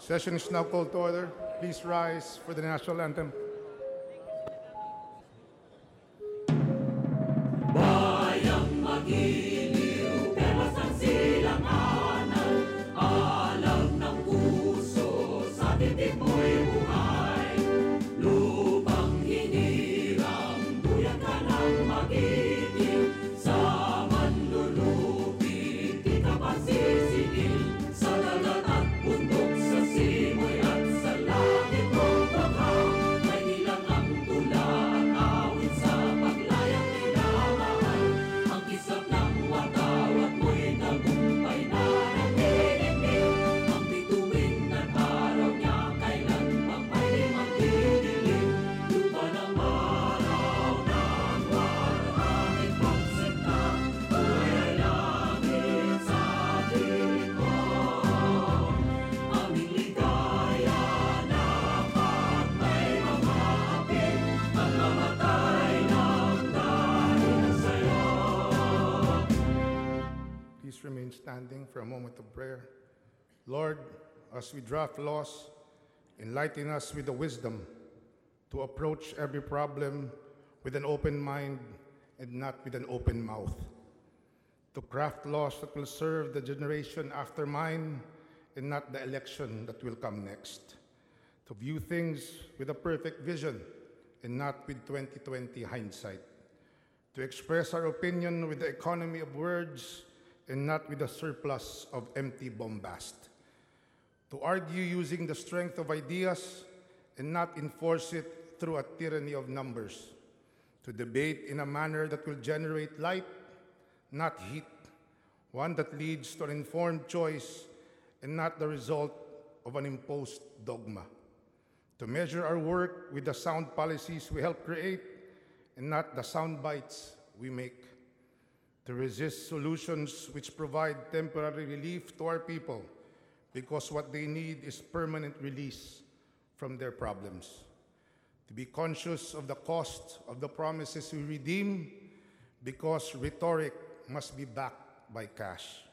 Session is now called to order. Please rise for the national anthem. Bayang magiliw, perlas ng silanganan, alam ng puso, sa titik mo'y buhay. Lupang hinirang, buyan ka ng magiting, sa manlulupig, di ka pasisingil, sa dagat at bundok, sa simoy at sa langit mong baghaw, may nilang ang tula at awit sa paglayang minamahal. Ang kisap ng watawat mo'y tagumpay na nagdidinig, ang bituin at araw niya kailanman may di magdidilim. Lupa ng araw ng maraming pagsinta, buhay langit sa dilim mo. Aming ligaya na pag may mamapit, at mamatay ng dahil sa'yo. Please remain standing for a moment of prayer. Lord, as we draft laws, enlighten us with the wisdom to approach every problem with an open mind and not with an open mouth. To craft laws that will serve the generation after mine and not the election that will come next. To view things with a perfect vision and not with 2020 hindsight. To express our opinion with the economy of words and not with a surplus of empty bombast. To argue using the strength of ideas and not enforce it through a tyranny of numbers. To debate in a manner that will generate light, not heat. One that leads to an informed choice and not the result of an imposed dogma. To measure our work with the sound policies we help create and not the sound bites we make. To resist solutions which provide temporary relief to our people because what they need is permanent release from their problems. To be conscious of the cost of the promises we redeem because rhetoric must be backed by cash.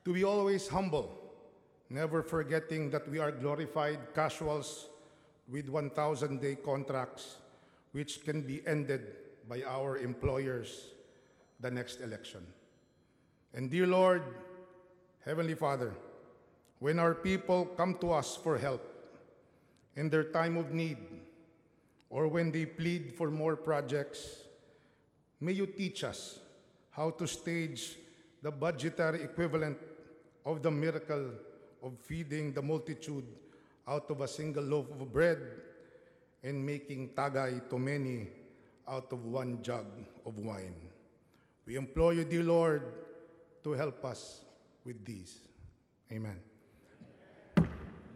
To be always humble, never forgetting that we are glorified casuals with 1,000-day contracts which can be ended by our employers the next election. And dear Lord, Heavenly Father, when our people come to us for help in their time of need, or when they plead for more projects, may you teach us how to stage the budgetary equivalent of the miracle of feeding the multitude out of a single loaf of bread and making tagay to many out of one jug of wine. We implore you, dear Lord, to help us with these. Amen.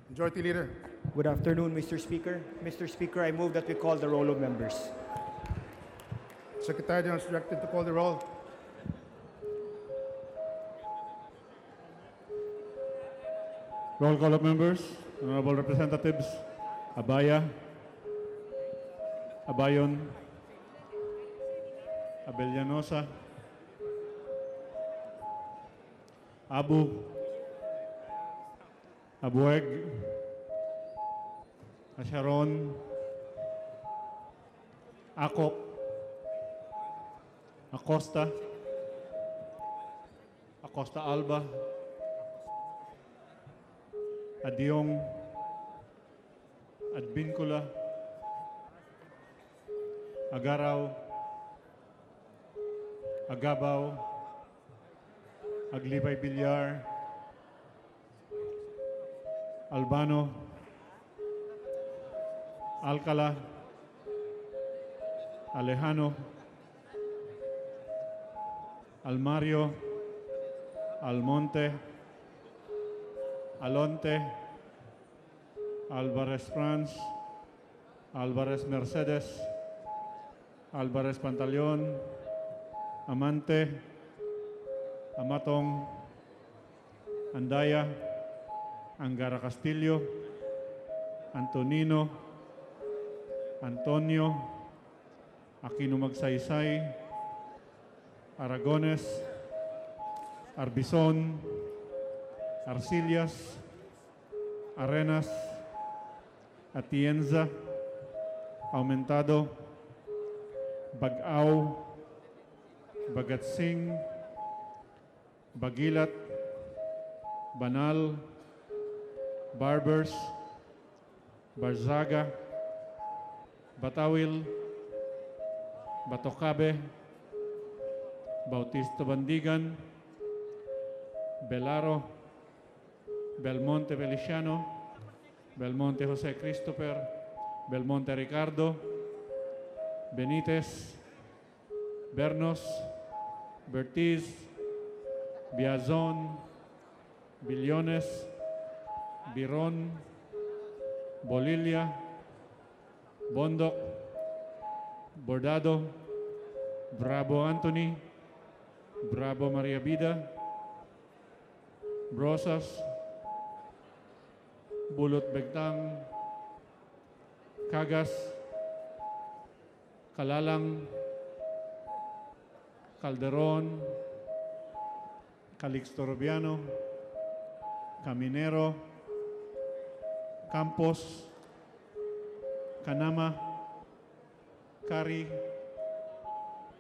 Majority Leader. Good afternoon, Mr. Speaker. Mr. Speaker, I move that we call the roll of members. Secretary General is directed to call the roll. Roll call of members. Honorable Representatives Abaya, Abayon, Abellanosa, Abu, Abueg, Asharon, Akok, Acosta, Acosta Alba, Adiong, Adbincula, Agaraw, Agabaw, Aglibay Bilyar, Albano, Alcala, Alejano, Almario, Almonte, Alonte, Alvarez Franz, Alvarez Mercedes, Alvarez Pantaleon, Amante, Amatong, Andaya, Angara Castillo, Antonino, Antonio, Aquino Magsaysay, Aragones, Arbizon, Arcillas, Arenas, Atienza, Aumentado, Bag-aw, Bagatsing, Bagilat, Banal, Barbers, Barzaga, Batawil, Batocabe, Bautista Bandigan, Belaro, Belmonte Feliciano, Belmonte Jose Christopher, Belmonte Ricardo, Benitez, Bernos, Bertiz, Biazon, Billones, Biron, Bolilia, Bondok, Bordado, Bravo Anthony, Bravo Maria Vida, Brosas, Bulot Begtang, Kagas, Kalalang, Calderon, Calixto Rubiano, Caminero, Campos, Canama, Cari,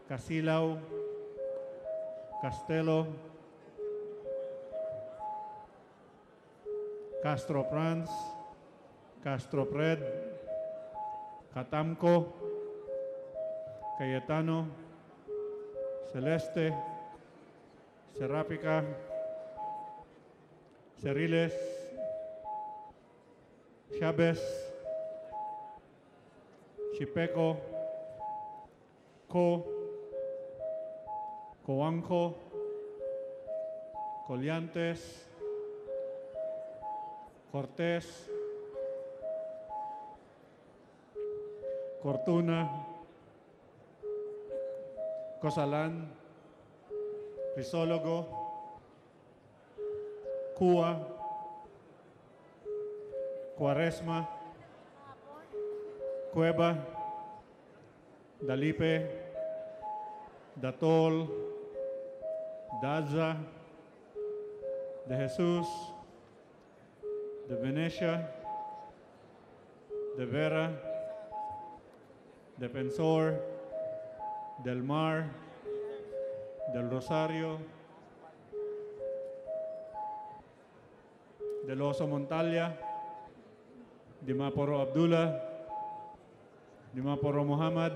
Casilaw, Castelo, Castro Franz, Castro Pred, Catamco, Cayetano, Celeste, Serapica, Ceriles, Chavez, Chipeco, Coanco, Coliantes, Cortés, Cortuna, Cosalán, Crisólogo, Cua, Cuaresma, Cueva, Dalipe, Datol, Daza, De Jesus, De Venecia, De Vera, Defensor, Del Mar, Del Rosario, Del Oso Montalia, Dimaporo Abdullah, Dimaporo Muhammad,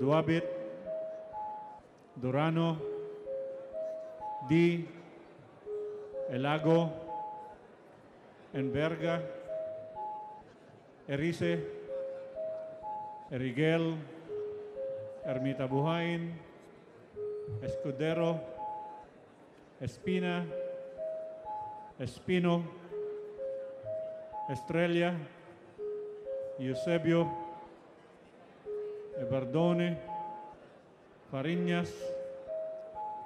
Duabit, Durano, Di, Elago, Enverga, Erice, Erigel, Ermita Buhain, Escudero, Espina, Espino, Estrella, Eusebio, Evardone, Fariñas,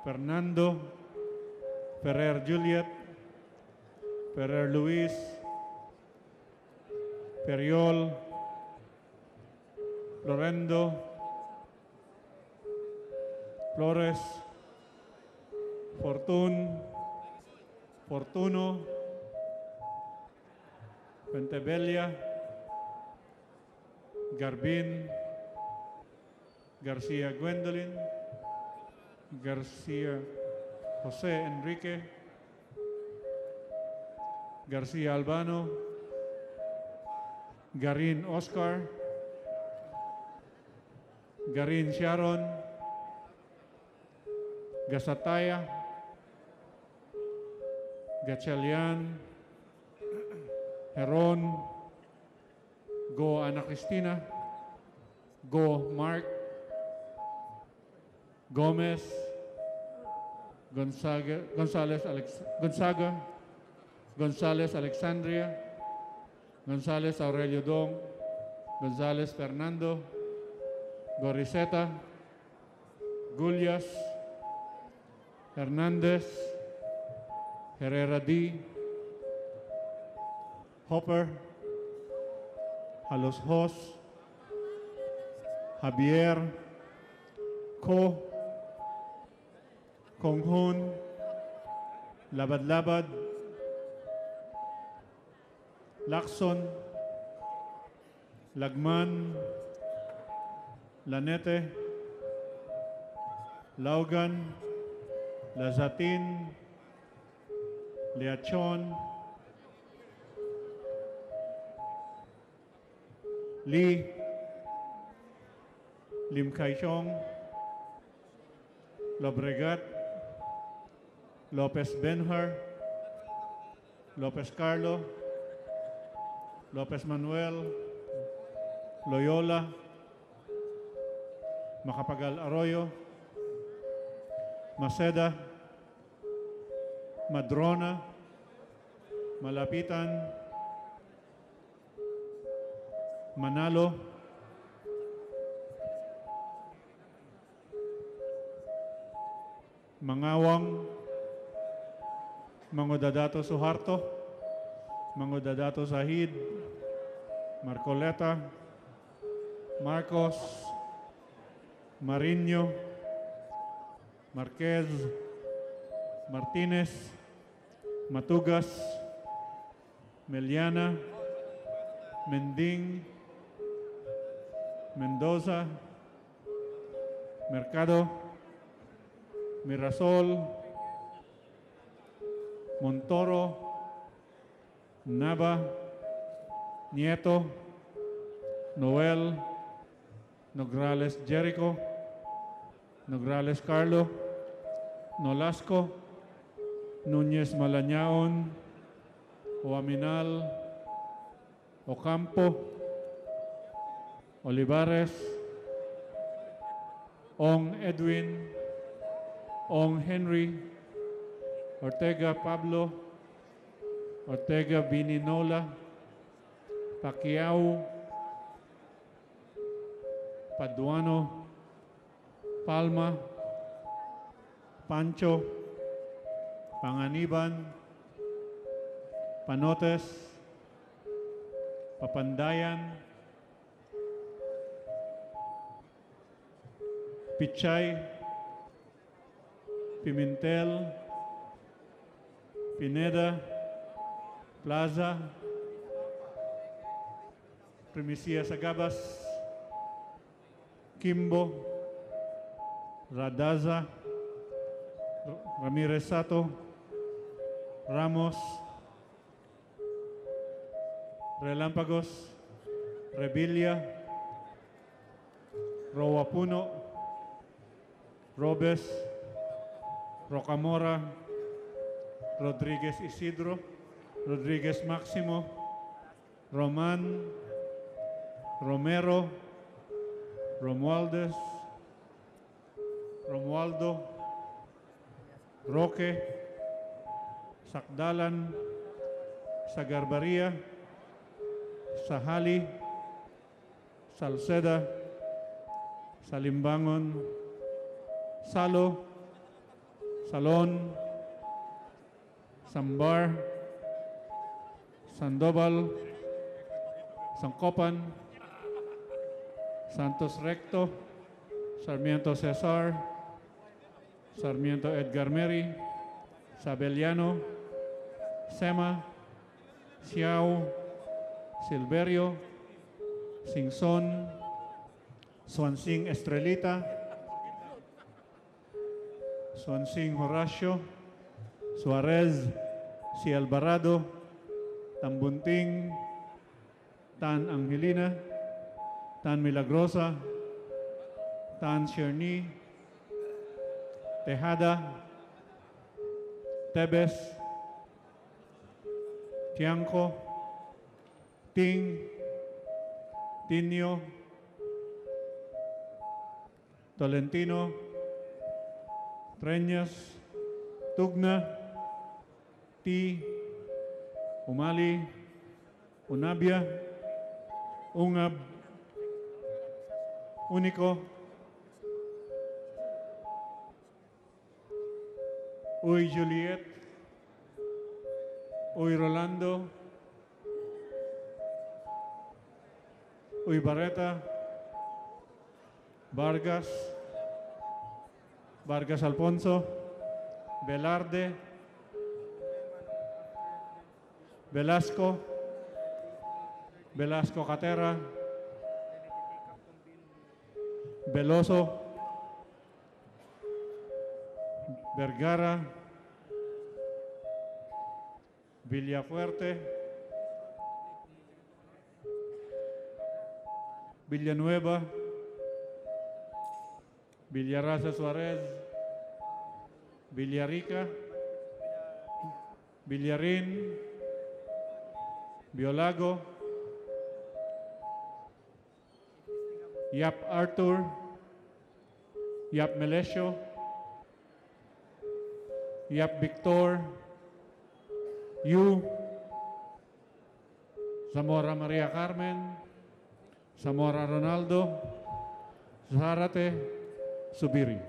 Fernando, Ferrer Juliet, Ferrer Luis, Periol, Lorendo, Flores, Fortuno, Pentebella, Garbin, Garcia Gwendolyn, Garcia Jose Enrique, Garcia Albano, Garin Oscar, Garin Sharon, Gasataya, Gachalian, Heron, Go Ana Cristina, Go Mark, Gomez, Gonzaga, Gonzales Alexandria, Gonzales Aurelio Dong, Gonzales Fernando, Goriseta, Gullias, Hernandez, Herrera D, Hopper, Halos Hos, Javier, Konghun, Labad-Labad, Lacson, Lagman, Lanete, Laugan, Lazatin, Liachon, Lee, Lim Kaichong, Lobregat, Lopez Benhar, Lopez Carlo, Lopez Manuel, Loyola, Macapagal Arroyo, Maceda, Madrona, Malapitan, Manalo, Mangawang, Mangodadato Suharto, Mangodadato Sahid, Marcoleta, Marcos, Mariño, Marquez, Martinez, Matugas, Meliana, Mending, Mendoza, Mercado, Mirasol, Montoro, Nava, Nieto, Noel, Nograles Jericho, Nograles Carlo, Nolasco, Núñez Malañaon, Oaminal, Ocampo, Olivares, Ong Edwin, Ong Henry, Ortega Pablo, Ortega Bininola, Pacquiao, Paduano, Palma, Pancho, Panganiban, Panotes, Papandayan, Pichay, Pimentel, Pineda, Plaza, Primicia Sagabas, Kimbo, Radaza, Ramirez Sato, Ramos, Relampagos, Revilla, Roapuno, Robes, Rocamora, Rodriguez Isidro, Rodriguez Maximo, Roman, Romero, Romualdez, Romualdo, Roque, Sakdalan, Sagarbaria, Sahali, Salceda, Salimbangon, Salo, Salon, Sambar, Sandoval, Sangkopan, Santos Recto, Sarmiento Cesar, Sarmiento Edgar Meri, Sabeliano, Sema, Siao, Silverio, Singson, Swansing Estrelita, Swansing Horacio, Suarez, Si Alvarado, Tambunting, Tan Angelina, Tan Milagrosa, Tan Cherny, Tejada, Tebes, Tiangco, Ting, Tinio, Tolentino, Treñas, Tugna, Ti, Umali, Unabia, Ungab, Unico, Uy Juliet, Uy Rolando, Uy Barreta, Vargas, Vargas Alfonso, Velarde, Velasco, Velasco Catera, Veloso, Vergara, Villafuerte, Villanueva, Villarraza Suarez, Villarica, Villarin, Biolago, Yap Arthur, Yap Melesio, Yap Victor, Yu, Zamora Maria Carmen, Zamora Ronaldo, Zarate, Subiri.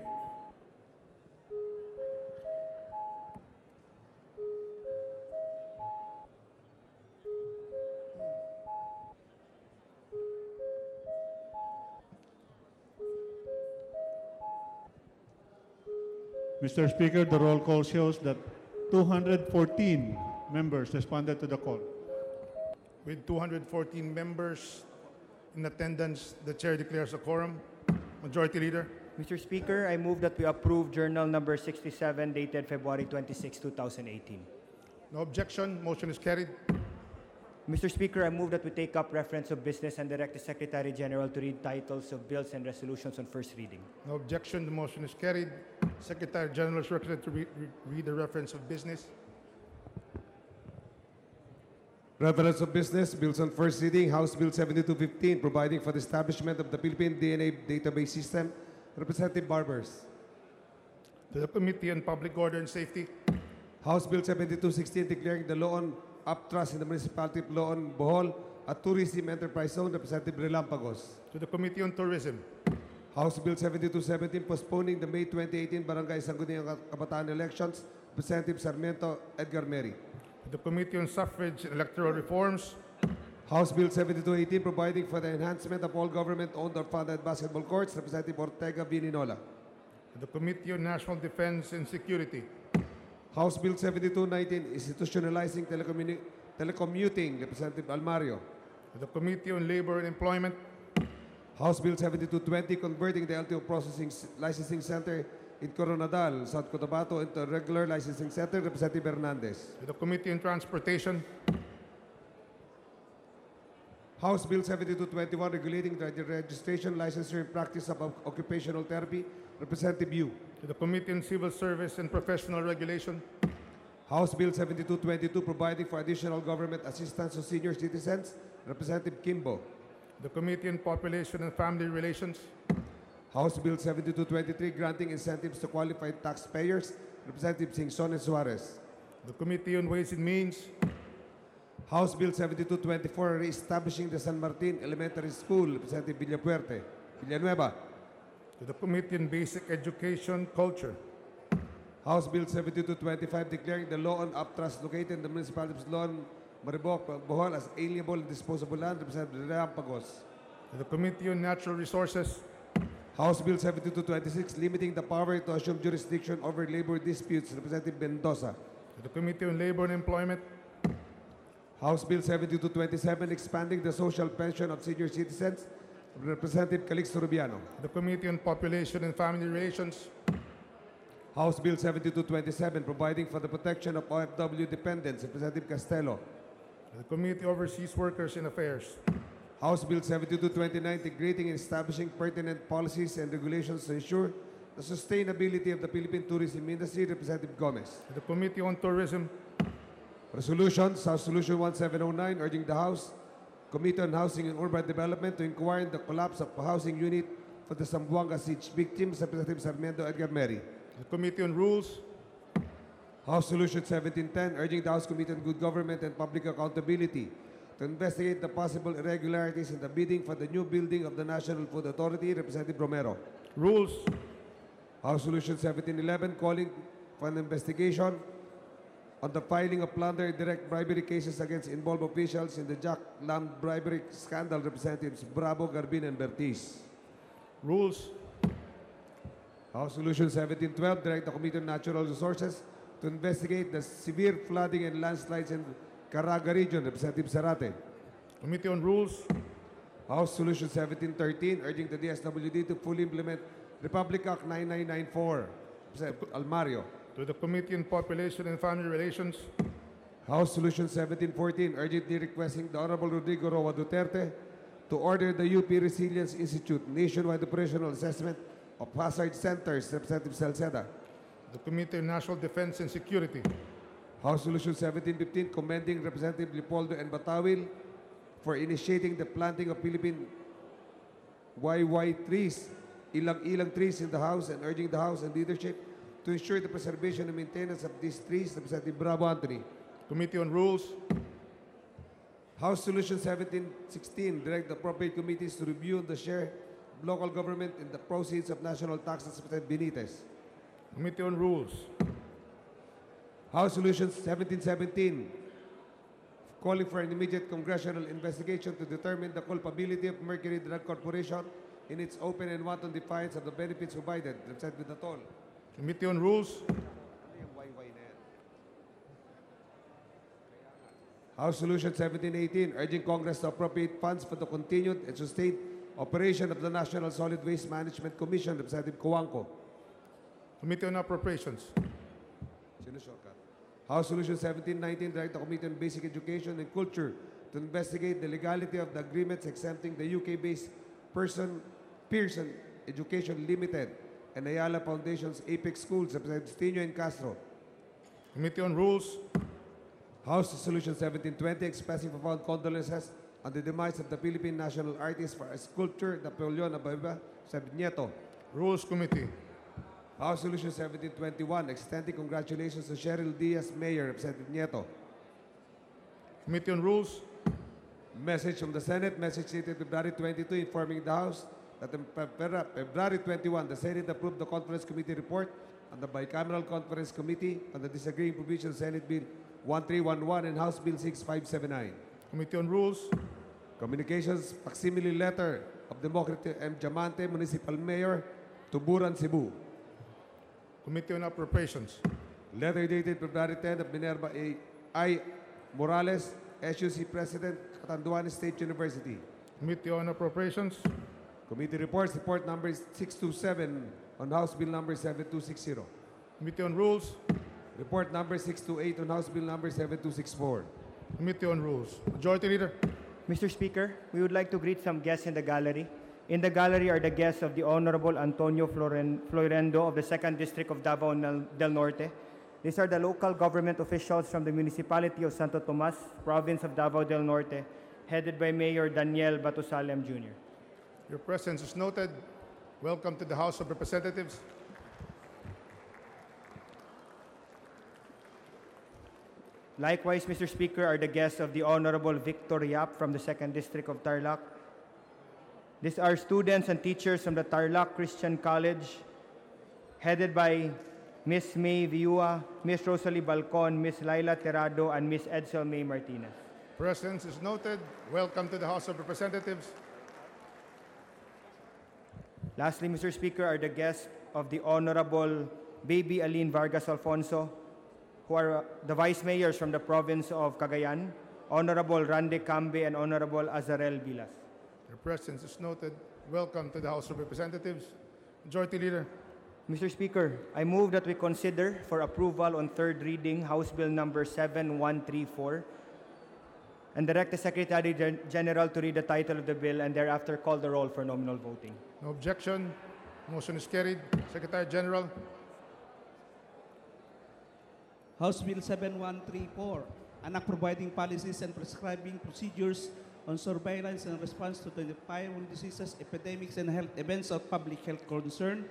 Mr. Speaker, the roll call shows that 214 members responded to the call. With 214 members in attendance, the chair declares a quorum. Majority Leader. Mr. Speaker, I move that we approve Journal number 67 dated February 26, 2018. No objection. Motion is carried. Mr. Speaker, I move that we take up reference of business and direct the Secretary General to read titles of bills and resolutions on first reading. No objection. The motion is carried. Secretary General is requested to read the reference of business. Reference of business, bills on first reading, House Bill 7215, providing for the establishment of the Philippine DNA Database System. Representative Barbers. To the Committee on Public Order and Safety. House Bill 7216, declaring the Loon Uptrust in the Municipality of Loon, Bohol, a tourism enterprise zone. Representative Relampagos. To the Committee on Tourism. House Bill 7217, postponing the May 2018 Barangay Sangguniang Kabataan elections. Representative Sarmiento Edgar Mary. To the Committee on Suffrage and Electoral Reforms. House Bill 7218, providing for the enhancement of all government-owned or funded basketball courts. Representative Ortega Vininola. To the Committee on National Defense and Security. House Bill 7219, institutionalizing telecommuting. Representative Almario. To the Committee on Labor and Employment. House Bill 7220, converting the LTO Processing Licensing Center in Coronadal, South Cotabato into a regular licensing center. Representative Hernandez. To the Committee on Transportation. House Bill 7221, regulating the registration, licensure, and practice of occupational therapy. Representative Yu. To the Committee on Civil Service and Professional Regulation. House Bill 7222, providing for additional government assistance to senior citizens. Representative Kimbo. The Committee on Population and Family Relations. House Bill 7223, granting incentives to qualified taxpayers. Representative Singson and Suarez. The Committee on Ways and Means. House Bill 7224, re-establishing the San Martin Elementary School. Representative Villanueva. To the Committee on Basic Education, Culture. House Bill 7225, declaring the Loon Uptrust located in the municipalities of Loon, Mariboc, Bohol as alienable and disposable land. Representative Relampagos. To the Committee on Natural Resources. House Bill 7226, limiting the power to assume jurisdiction over labor disputes. Representative Mendoza. To the Committee on Labor and Employment. House Bill 7227, expanding the social pension of senior citizens. Representative Calixto Rubiano. To the Committee on Population and Family Relations. House Bill 7227, providing for the protection of OFW dependents. Representative Castelo. To the Committee Overseas Workers and Affairs. House Bill 7229, integrating and establishing pertinent policies and regulations to ensure the sustainability of the Philippine tourism industry. Representative Gomez. To the Committee on Tourism. Resolutions, House Resolution 1709, urging the House Committee on Housing and Urban Development to inquire into the collapse of a housing unit for the Zamboanga siege victims. Representative Sarmiento Edgar Mary. The Committee on Rules. House Resolution 1710, urging the House Committee on Good Government and Public Accountability to investigate the possible irregularities in the bidding for the new building of the National Food Authority. Representative Romero. Rules. House Resolution 1711, calling for an investigation on the filing of plunder and direct bribery cases against involved officials in the Jack Lamb bribery scandal. Representatives Bravo, Garbin, and Bertiz. Rules. House Resolution 1712, direct the Committee on Natural Resources to investigate the severe flooding and landslides in Caraga region. Representative Zarate. Committee on Rules. House Solution 1713, urging the DSWD to fully implement Republic Act 9994. Representative Almario. To the Committee on Population and Family Relations. House Solution 1714, urgently requesting the Honorable Rodrigo Roa Duterte to order the UP Resilience Institute nationwide operational assessment of hazard centers. Representative Salceda. The Committee on National Defense and Security. House Solution 1715, commending Representative Leopoldo N. Batawil for initiating the planting of Philippine YY trees, ilang-ilang trees in the House, and urging the House and leadership to ensure the preservation and maintenance of these trees. Representative Bravo Anthony. Committee on Rules. House Solution 1716, direct the appropriate committees to review the share of local government in the proceeds of national taxes. Representative Benitez. Committee on Rules. House Solution 1717, calling for an immediate congressional investigation to determine the culpability of Mercury Drug Corporation in its open and wanton defiance of the benefits provided. Representative Datol. Committee on Rules. House Solution 1718, urging Congress to appropriate funds for the continued and sustained operation of the National Solid Waste Management Commission. Representative Coangco. Committee on Appropriations. House Solution 1719, direct the Committee on Basic Education and Culture to investigate the legality of the agreements exempting the UK-based Pearson Education Limited and Ayala Foundation's Apex Schools. Representative Stino and Castro. Committee on Rules. House Solution 1720, expressing profound condolences on the demise of the Philippine national artist for sculpture Napoleon Ababa Sabnieto. Rules Committee. House Solution 1721, extending congratulations to Cheryl Diaz, Mayor. Representative Nieto. Committee on Rules. Message from the Senate, message dated February 22, informing the House that on February 21, the Senate approved the Conference Committee report on the Bicameral Conference Committee on the disagreeing provisions of Senate Bill 1311 and House Bill 6579. Committee on Rules. Communications facsimile letter of Democrat M. Diamante, Municipal Mayor, Tuburan, Cebu. Committee on Appropriations. Letter dated February 10 of Minerva I. Morales, SUC President, Catanduanes State University. Committee on Appropriations. Committee reports, report number 627 on House Bill number 7260. Committee on Rules. Report number 628 on House Bill number 7264. Committee on Rules. Majority Leader. Mr. Speaker, we would like to greet some guests in the gallery. In the gallery are the guests of the Honorable Antonio Florendo of the 2nd District of Davao del Norte. These are the local government officials from the Municipality of Santo Tomas, Province of Davao del Norte, headed by Mayor Daniel Batusalem Jr. Your presence is noted. Welcome to the House of Representatives. Likewise, Mr. Speaker, are the guests of the Honorable Victor Yap from the 2nd District of Tarlac. These are students and teachers from the Tarlac Christian College, headed by Miss May Viua, Miss Rosalie Balcon, Miss Laila Terrado, and Miss Edsel May Martinez. Presence is noted. Welcome to the House of Representatives. Lastly, Mr. Speaker, are the guests of the Honorable Baby Aline Vargas Alfonso, who are the Vice Mayors from the Province of Cagayan, Honorable Rande Cambe and Honorable Azarel Vilas. Your presence is noted. Welcome to the House of Representatives. Majority Leader. Mr. Speaker, I move that we consider for approval on third reading House Bill number 7134 and direct the Secretary General to read the title of the bill and thereafter call the roll for nominal voting. No objection. Motion is carried. Secretary General. House Bill 7134, an act providing policies and prescribing procedures on surveillance and response to the viral diseases, epidemics, and health events of public health concern,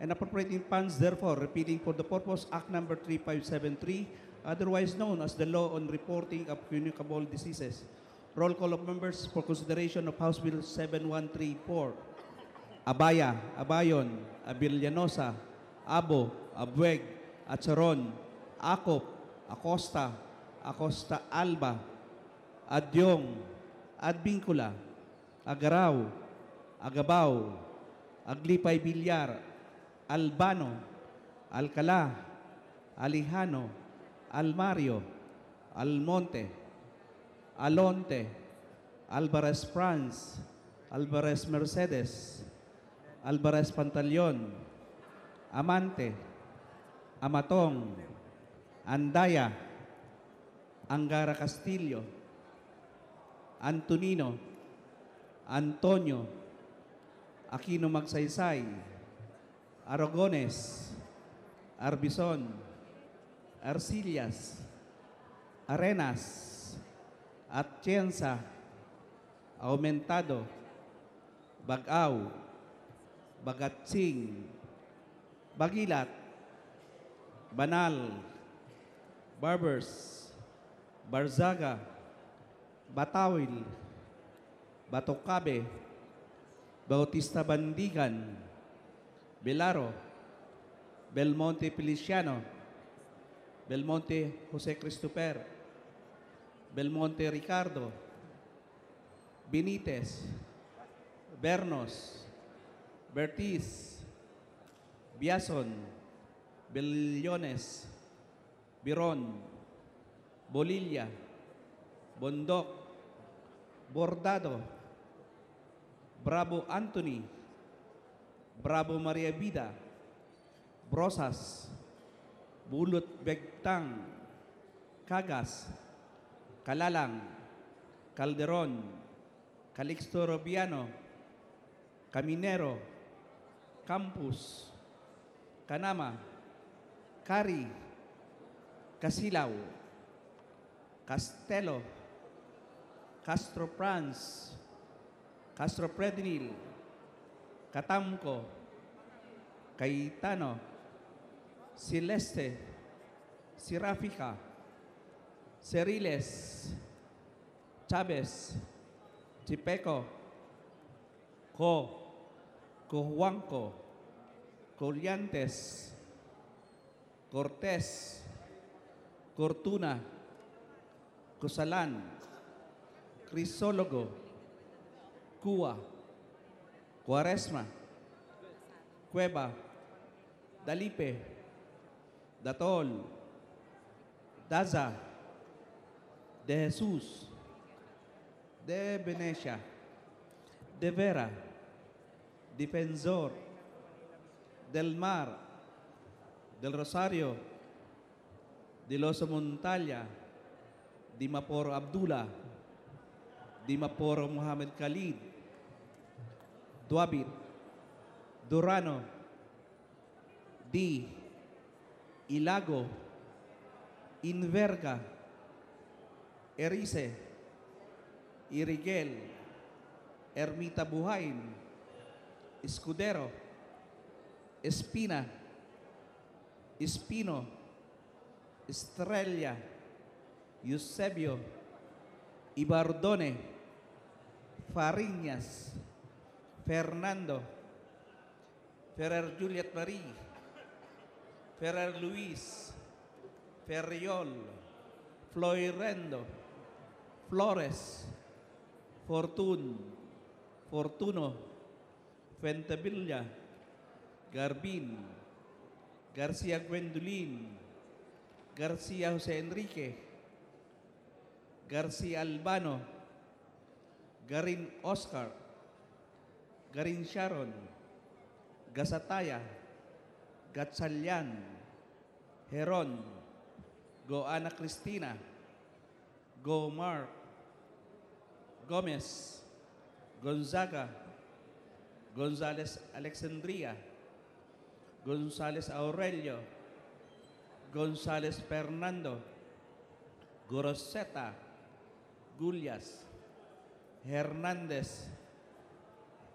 and appropriating funds, therefore, repealing for the purpose Act Number 3573, otherwise known as the Law on Reporting of Communicable Diseases. Roll call of members for consideration of House Bill 7134. Abaya, Abayon, Abilianosa, Abo, Abueg, Acharon, Acop, Acosta, Acosta Alba, Adyong, Adbincula, Agaraw, Agabao, Aglipay Bilyar, Albano, Alcala, Alejano, Almario, Almonte, Alonte, Alvarez Franz, Alvarez Mercedes, Alvarez Pantaleon, Amante, Amatong, Andaya, Angara Castillo, Antonino, Antonio, Aquino Magsaysay, Aragones, Arbison, Arcillas, Arenas, Atienza, Aumentado, Bagaw, Bagatsing, Bagilat, Banal, Barbers, Barzaga, Batawil, Batocabe, Bautista Bandigan, Belaro, Belmonte Feliciano, Belmonte Jose Christopher, Belmonte Ricardo, Benitez, Bernos, Bertiz, Biason, Bellones, Biron, Bolilla, Bondok, Bordado, Bravo Anthony, Bravo Maria Vida, Brosas, Bulot Begtang, Cagas, Kalalang, Calderon, Calixto Robiano, Caminero, Campus, Kanama, Kari, Casilaw, Castelo, Castro Franz, Castro Prednil, Katamco, Cayetano, Celeste, Sirafica, Ceriles, Chavez, Chipeco, Cojuanco, Corrientes, Cortés, Cortuna, Cosalan, Crisólogo, Cua, Cuaresma, Cueva, Dalipe, Datol, Daza, De Jesús, De Venecia, De Vera, Defensor, Del Mar, Del Rosario, de Loso Montalia, Dimapor Abdullah, Dimapor Muhammad Khalid, Duabit, Durano, Di, Ilago, Inverga, Erice, Irigel, Ermita Buhain, Escudero, Espina, Espino, Estrella, Eusebio, Ibardone, Fariñas, Fernando, Ferrer Juliet Marie, Ferrer Luis, Ferriol, Floirendo, Flores, Fortuno, Fuentevilla, Garbin, Garcia Gwendolyn, Garcia Jose Enrique, Garcia Albano, Garin Oscar, Garin Sharon, Gasataya, Gatsalyan, Heron, Go Ana Cristina, Go Mark, Gomez, Gonzaga, Gonzales Alexandria, Gonzales Aurelio, Gonzales Fernando, Goroseta, Gullias, Hernandez,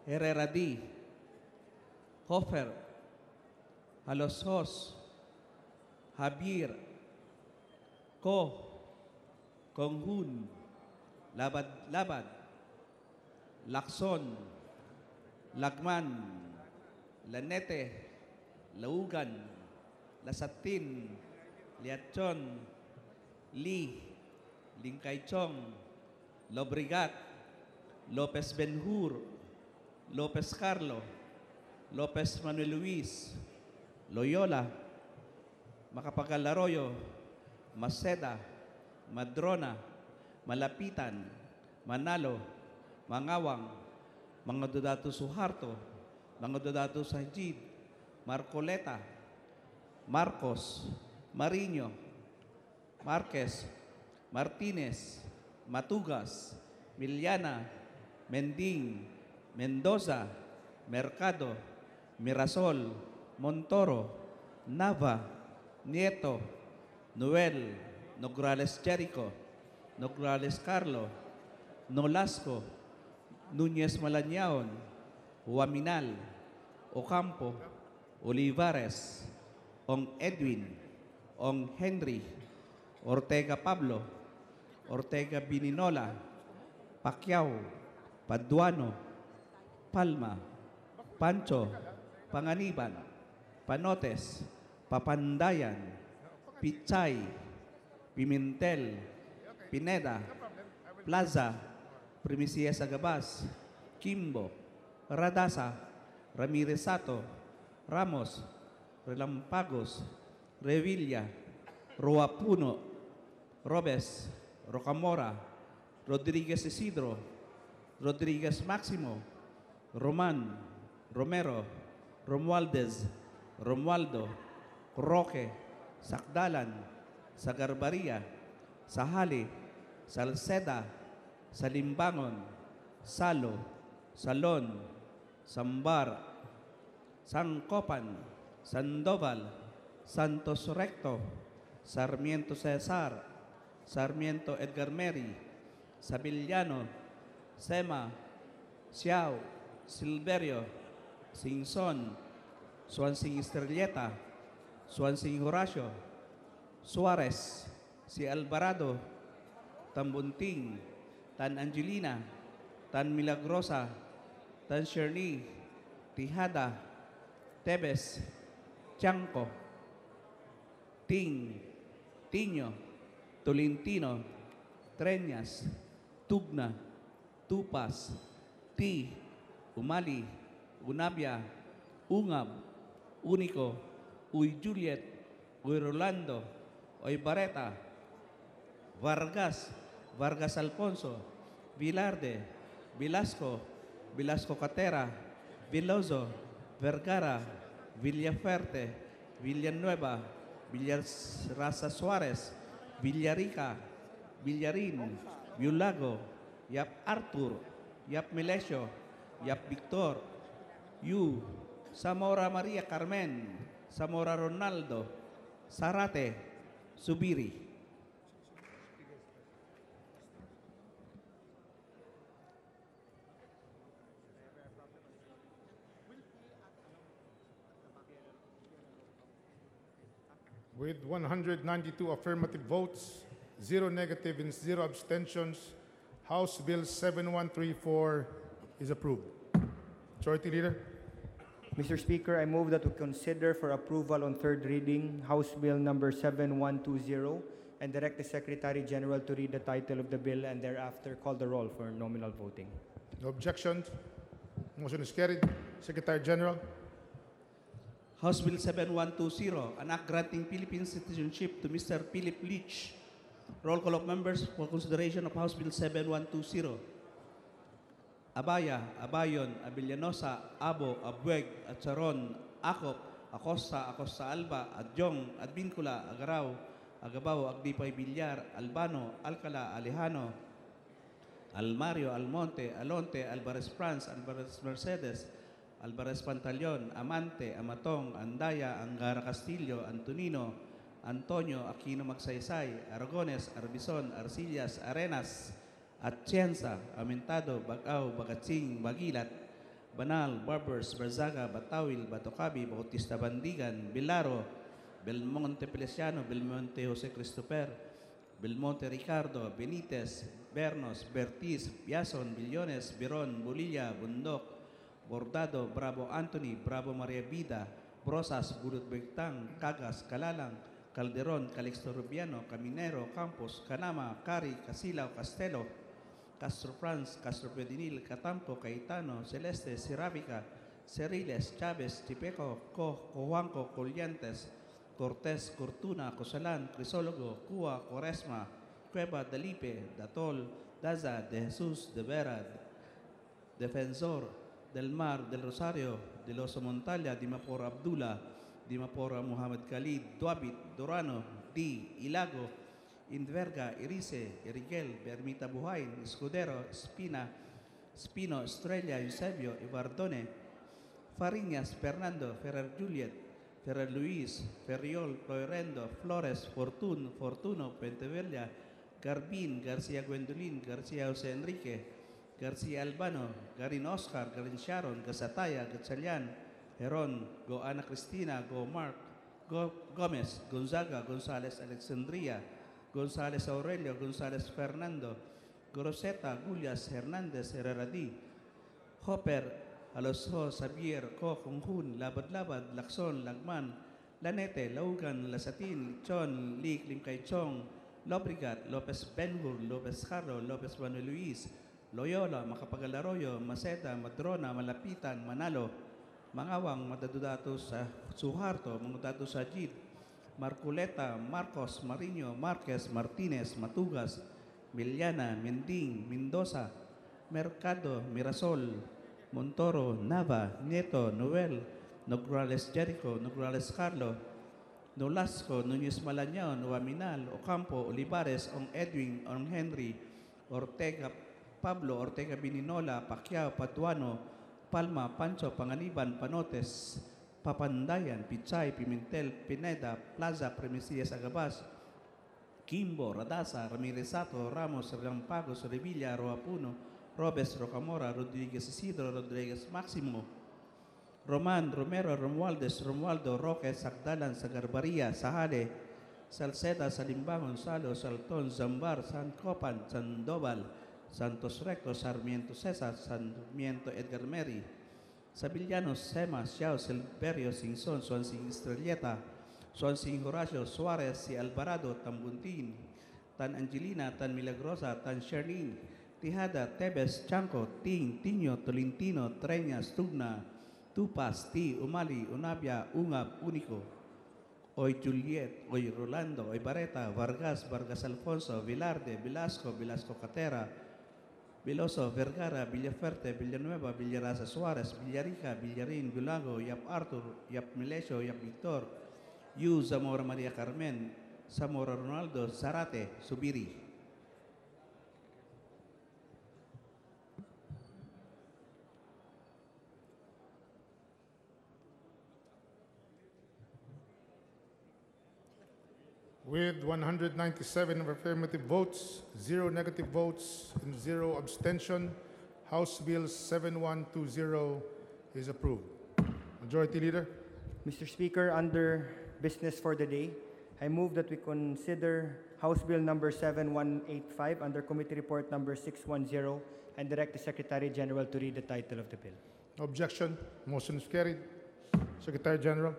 Herrera D, Hofer, Halosos, Javier, Konghun, Labad, Lakson, Lagman, Lanete, Laugan, Lasatin, Liachon, Lee, Lingkaychong, Lobrigat, Lopez Benhur, Lopez Carlo, Lopez Manuel Luis, Loyola, Macapagal Arroyo, Maceda, Madrona, Malapitan, Manalo, Mangawang, mga Dodato Suharto, mga Dodato Sajid, Marcoleta, Marcos, Marino, Marquez, Martinez, Matugas, Miliana, Mending, Mendoza, Mercado, Mirasol, Montoro, Nava, Nieto, Noel, Nograles Jericho, Nograles Carlo, Nolasco, Núñez Malañaon, Huaminal, Ocampo, Olivares, Ong Edwin, Ong Henry, Ortega Pablo, Ortega Bininola, Pacquiao, Paduano, Palma, Pancho, Panganiban, Panotes, Papandayan, Pichay, Pimentel, Pineda, Plaza, Primicia Sagabas, Kimbo, Radasa, Ramirez Sato, Ramos, Relampagos, Revilla, Ruapuno, Robes, Rocamora, Rodriguez Isidro, Rodriguez Maximo, Roman, Romero, Romualdez, Romualdo, Roque, Sakdalan, Sagarbaria, Sahali, Salceda, Salimbangon, Salo, Salon, Sambar, Sangkopan, Sandoval, Santos Recto, Sarmiento Cesar, Sarmiento Edgar Mary, Sabiliano, Sema, Siao, Silverio, Singson, Swansing Estrelleta, Swansing Horacio, Suarez, si Alvarado, Tambunting, Tan Angelina, Tan Milagrosa, Tan Sherny, Tijada, Tebes, Chanco, Ting, Tiño, Tolentino, Treñas, Tugna, Tupas, Ti, Umali, Unabia, Ungab, Unico, Uy Juliet, Uy Rolando, Uy Bareta, Vargas, Vargas Alfonso, Vilarde, Velasco, Velasco Catera, Veloso, Vergara, Villaferte, Villanueva, Villarraza Suarez, Villarica, Villarin, Viulago, Yap Arthur, Yap Melesio, Yap Victor, Yu, Zamora Maria Carmen, Zamora Ronaldo, Sarate, Subiri. With 192 affirmative votes, 0 negative and 0 abstentions, House Bill 7134 is approved. Majority Leader. Mr. Speaker, I move that we consider for approval on third reading House Bill number 7120 and direct the Secretary General to read the title of the bill and thereafter call the roll for nominal voting. No objections. Motion is carried. Secretary General. House Bill 7120, an act granting Philippine citizenship to Mr. Philip Leach. Roll call of members for consideration of House Bill 7120. Abaya, Abayon, Abellanosa, Abo, Abueg, Atcharon, Acop, Acosta, Acosta Alba, Adjong, Advincula, Agaraw, Agabaw, Agdipay Villar, Albano, Alcala, Alejano, Almario, Almonte, Alonte, Alvarez France, Alvarez Mercedes, Alvarez Pantaleon, Amante, Amatong, Andaya, Angara Castillo, Antonino, Antonio, Aquino Magsaysay, Aragones, Arbison, Arcillas, Arenas, Atienza, Amentado, Bagaw, Bagatsing, Bagilat, Banal, Barbers, Barzaga, Batawil, Batocabi, Bautista Bandigan, Bilaro, Belmonte Feliciano, Belmonte Jose Christopher, Belmonte Ricardo, Benitez, Bernos, Bertiz, Biason, Billones, Biron, Bulilla, Bundok, Bordado, Bravo Anthony, Bravo Maria Vida, Brosas, Bulot Begtang, Cagas, Calalang, Calderon, Calixto Rubiano, Caminero, Campos, Canama, Cari, Casilao, Castelo, Castro Franz, Castro Pedinil, Catampo, Caetano, Celeste, Sirabica, Ceriles, Chavez, Tipeco, Cojuanco, Collientes, Cortés, Cortuna, Cosalan, Crisólogo, Cua, Coresma, Cueva, Dalipe, Datol, Daza, De Jesus, De Vera, Defensor, Del Mar, Del Rosario, De Loso Montalia, Dimapora Abdullah, Dimapora Muhammad Khalid, Duabit, Durano, D. Ilago, Inverga, Irice, Irigel, Bermita Buhain, Escudero, Spino, Estrella, Eusebio, Ibardone, Fariñas, Fernando, Ferrer Juliet, Ferrer Luis, Ferriol, Loirendo, Flores, Fortuno, Pentevella, Garbin, Garcia Gwendolyn, Garcia Jose Enrique, Garcia Albano, Garin Oscar, Garin Sharon, Gasataya, Gatchalian, Heron, Go Ana Cristina, Go Mark, Gomez, Gonzaga, Gonzales Alexandria, Gonzales Aurelio, Gonzales Fernando, Goroseta, Gullias, Hernandez, Herrera D, Hopper, Alosho, Xavier, Ko, Kunghun, Labad-Labad, Lacson, Lagman, Lanete, Laugan, Lasatin, Chon, Lik, Limkay Chong, Lobrigat, Lopez Benhur, Lopez Carlo, Lopez Manuel Luis, Loyola, Macapagal-Arroyo, Maceta, Madrona, Malapitan, Manalo, Mangawang, Madadudato sa Suharto, Mangudato sa Jid, Marculeta, Marcos, Marino, Marquez, Martinez, Matugas, Miliana, Mending, Mendoza, Mercado, Mirasol, Montoro, Nava, Nieto, Noel, Nograles Jericho, Nograles Carlo, Nolasco, Nunez Malañao, Nuaminal, Ocampo, Olivares, Ong Edwin, Ong Henry, Ortega, Pablo, Ortega Bininola, Pacquiao, Paduano, Palma, Pancho, Panganiban, Panotes, Papandayan, Pichay, Pimentel, Pineda, Plaza, Premisias Agabas, Kimbo, Radasa, Ramirez Sato, Ramos, Rampagos, Revilla, Roapuno, Robes, Rocamora, Rodriguez Isidro, Rodriguez Maximo, Roman, Romero, Romualdez, Romualdo, Roque, Sagdalan, Sagarbaria, Sahale, Salceda, Salimbangon, Salo, Salton, Zambar, San Copan, Sandoval, Santos Recto, Sarmiento Cesar, Sarmiento Edgar Mary, Sabillanos, Sema, Xiao, Silverio, Singson, Swansing Estrelleta, Swansing Horacio, Suarez, si Alvarado, Tambuntin, Tan Angelina, Tan Milagrosa, Tan Sherlin, Tijada, Tebes, Chanco, Ting, Tiño, Tolentino, Treñas, Tugna, Tupas, Ti, Umali, Unabia, Ungab, Unico, Oy Juliet, Oy Rolando, Oy Bareta, Vargas, Vargas Alfonso, Vilarde, Velasco, Velasco Catera, Veloso, Vergara, Villaferte, Villanueva, Villarasa Suarez, Villarica, Villarin, Gulago, Yap Arthur, Yap Melesio, Yap Victor, Yu, Zamora Maria Carmen, Zamora Ronaldo, Zarate, Subiri. With 197 affirmative votes, 0 negative votes, and 0 abstention, House Bill 7120 is approved. Majority Leader, Mr. Speaker, under business for the day, I move that we consider House Bill number 7185 under Committee Report number 610 and direct the Secretary General to read the title of the bill. no objection, motion is carried. Secretary General.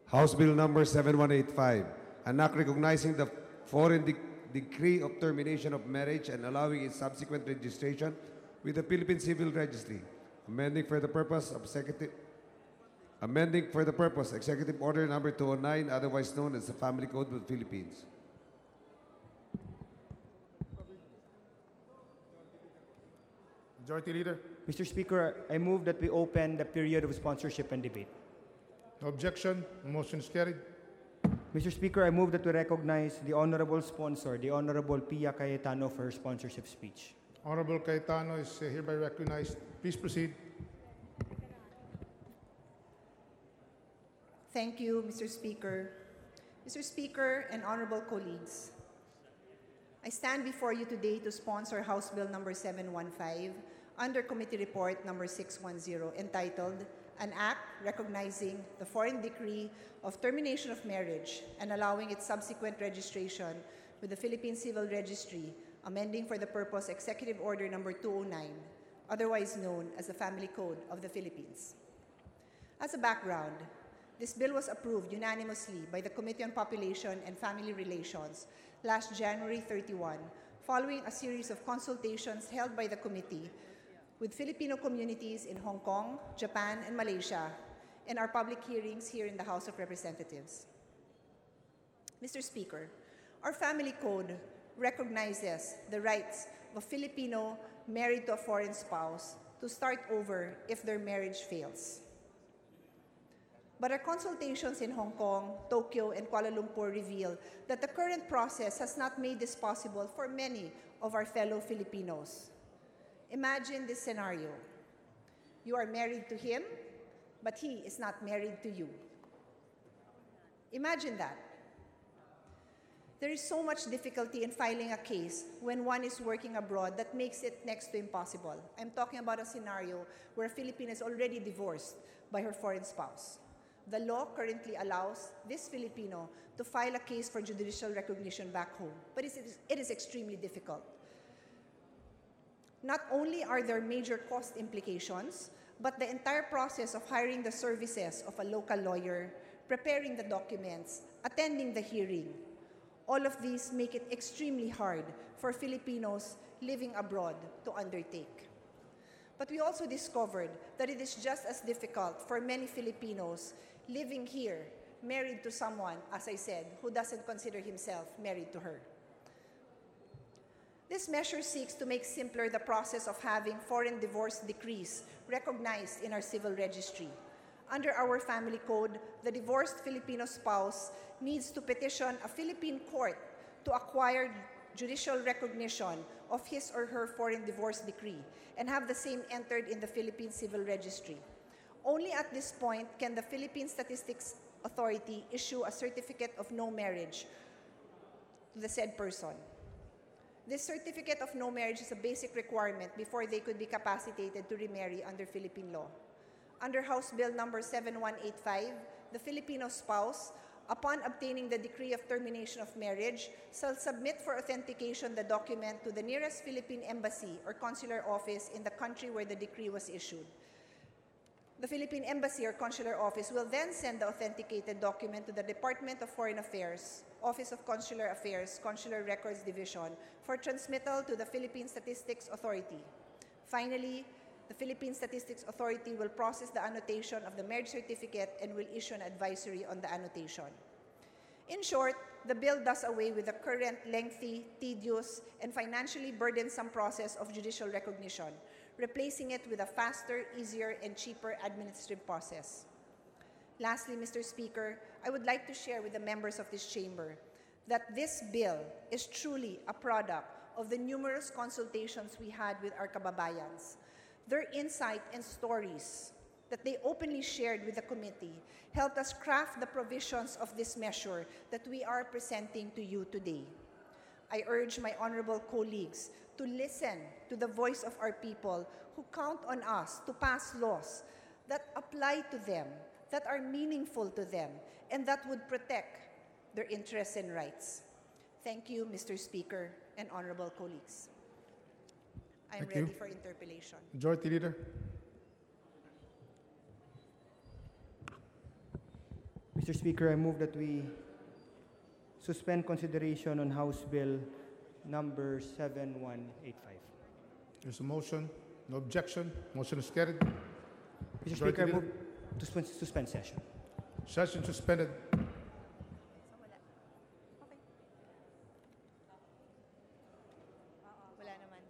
House Bill number 7185, an act recognizing the foreign decree of termination of marriage and allowing its subsequent registration with the Philippine Civil Registry, amending for the purpose Executive Order number 209, otherwise known as the Family Code of the Philippines. Majority Leader. Mr. Speaker, I move that we open the period of sponsorship and debate. No objection, motion is carried. Mr. Speaker, I move that we recognize the honorable sponsor, the Honorable Pia Cayetano, for her sponsorship speech. Honorable Cayetano is hereby recognized. Please proceed. Thank you, Mr. Speaker. Mr. Speaker and honorable colleagues, I stand before you today to sponsor House Bill number 715 under Committee Report number 610 entitled An Act Recognizing the Foreign Decree of Termination of Marriage and Allowing its Subsequent Registration with the Philippine Civil Registry, amending for the purpose Executive Order number 209, otherwise known as the Family Code of the Philippines. As a background, this bill was approved unanimously by the Committee on Population and Family Relations last January 31, following a series of consultations held by the committee with Filipino communities in Hong Kong, Japan, and Malaysia, and our public hearings here in the House of Representatives. Mr. Speaker, our Family Code recognizes the rights of a Filipino married to a foreign spouse to start over if their marriage fails. But our consultations in Hong Kong, Tokyo, and Kuala Lumpur reveal that the current process has not made this possible for many of our fellow Filipinos. Imagine this scenario. You are married to him, but he is not married to you. Imagine that. There is so much difficulty in filing a case when one is working abroad that makes it next to impossible. I'm talking about a scenario where a Filipina is already divorced by her foreign spouse. The law currently allows this Filipino to file a case for judicial recognition back home, but it is extremely difficult. Not only are there major cost implications, but the entire process of hiring the services of a local lawyer, preparing the documents, attending the hearing, all of these make it extremely hard for Filipinos living abroad to undertake. But we also discovered that it is just as difficult for many Filipinos living here, married to someone, as I said, who doesn't consider himself married to her. This measure seeks to make simpler the process of having foreign divorce decrees recognized in our civil registry. Under our family code, the divorced Filipino spouse needs to petition a Philippine court to acquire judicial recognition of his or her foreign divorce decree and have the same entered in the Philippine Civil Registry. Only at this point can the Philippine Statistics Authority issue a certificate of no marriage to the said person. This certificate of no marriage is a basic requirement before they could be capacitated to remarry under Philippine law. Under House Bill number 7185, the Filipino spouse, upon obtaining the decree of termination of marriage, shall submit for authentication the document to the nearest Philippine embassy or consular office in the country where the decree was issued. The Philippine Embassy or Consular Office will then send the authenticated document to the Department of Foreign Affairs, Office of Consular Affairs, Consular Records Division, for transmittal to the Philippine Statistics Authority. Finally, the Philippine Statistics Authority will process the annotation of the marriage certificate and will issue an advisory on the annotation. In short, the bill does away with the current lengthy, tedious, and financially burdensome process of judicial recognition, replacing it with a faster, easier, and cheaper administrative process. Lastly, Mr. Speaker, I would like to share with the members of this chamber that this bill is truly a product of the numerous consultations we had with our kababayans. Their insight and stories that they openly shared with the committee helped us craft the provisions of this measure that we are presenting to you today. I urge my honorable colleagues to listen to the voice of our people who count on us to pass laws that apply to them, that are meaningful to them, and that would protect their interests and rights. Thank you, Mr. Speaker and honorable colleagues. I am Thank you. ready for interpellation. Majority Leader. Mr. Speaker, I move that we suspend consideration on House Bill number 7185. There's a motion. No objection. Motion is carried. Mr. Majority Speaker, I Leader. move to suspend session. Session suspended. Wala naman.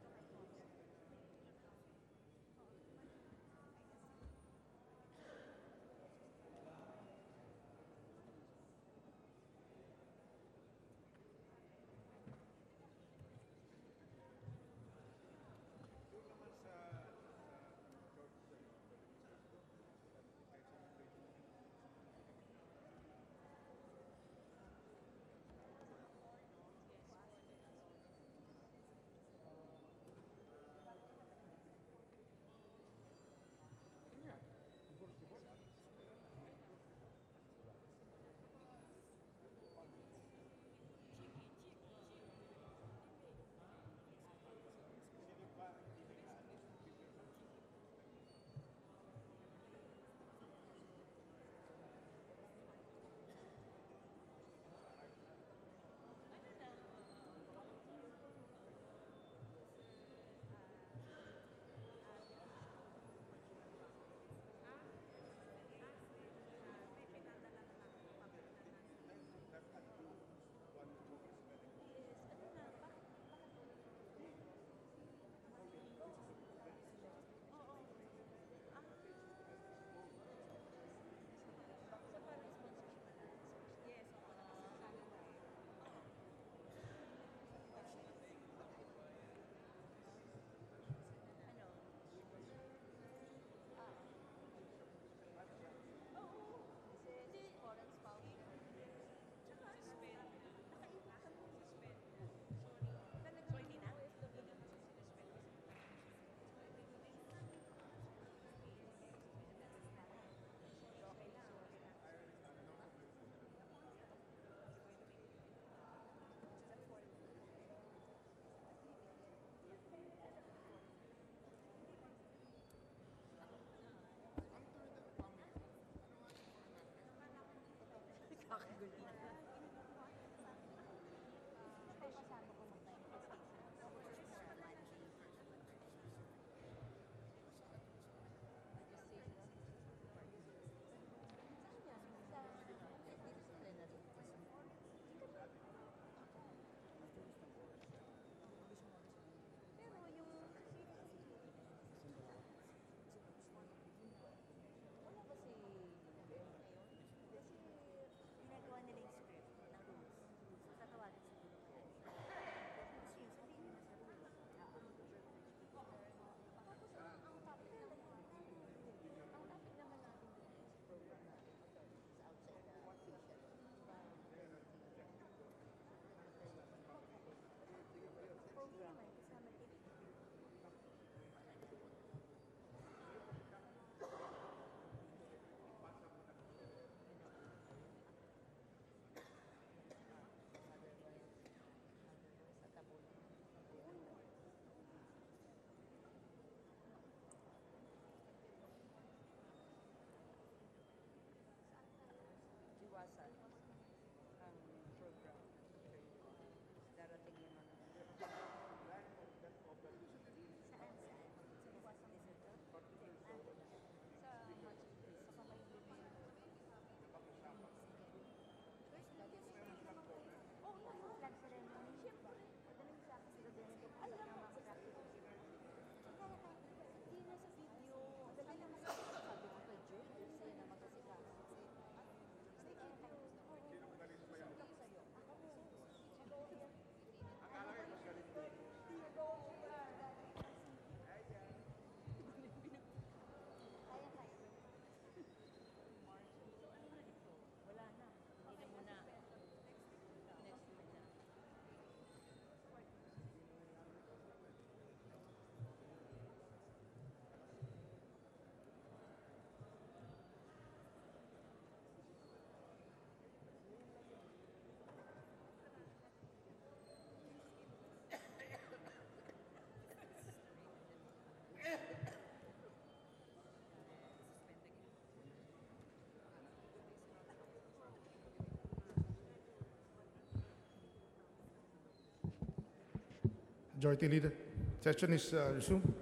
Majority Leader. Session is resumed.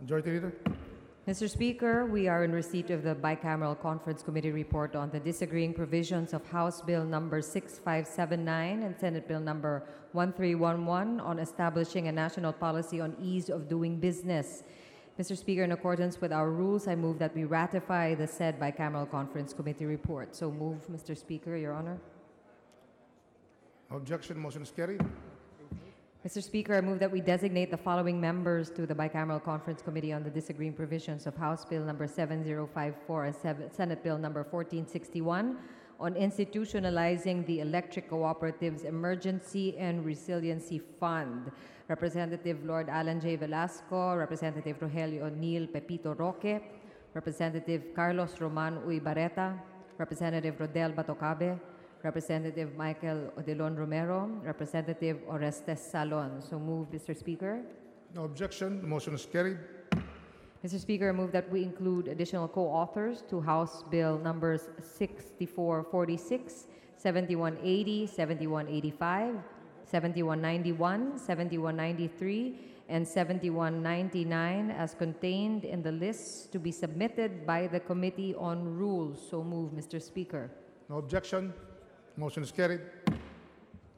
Majority Leader. Mr. Speaker, we are in receipt of the Bicameral Conference Committee report on the disagreeing provisions of House Bill number 6579 and Senate Bill number 1311 on establishing a national policy on ease of doing business. Mr. Speaker, in accordance with our rules, I move that we ratify the said Bicameral Conference Committee report. So move, Mr. Speaker, Your Honor. Objection. Motion is carried. Mr. Speaker, I move that we designate the following members to the Bicameral Conference Committee on the disagreeing provisions of House Bill number 7054 and Senate Bill number 1461 on institutionalizing the Electric Cooperatives Emergency and Resiliency Fund. Representative Lord Alan J. Velasco, Representative Rogelio O'Neill Pepito Roque, Representative Carlos Roman Uy Barreta, Representative Rodel Batocabe, Representative Michael Odelon Romero, Representative Orestes Salon. So move, Mr. Speaker. No objection. The motion is carried. Mr. Speaker, I move that we include additional co-authors to House Bill numbers 6446, 7180, 7185, 7191, 7193, and 7199 as contained in the lists to be submitted by the Committee on Rules. So move, Mr. Speaker. No objection. Motion is carried.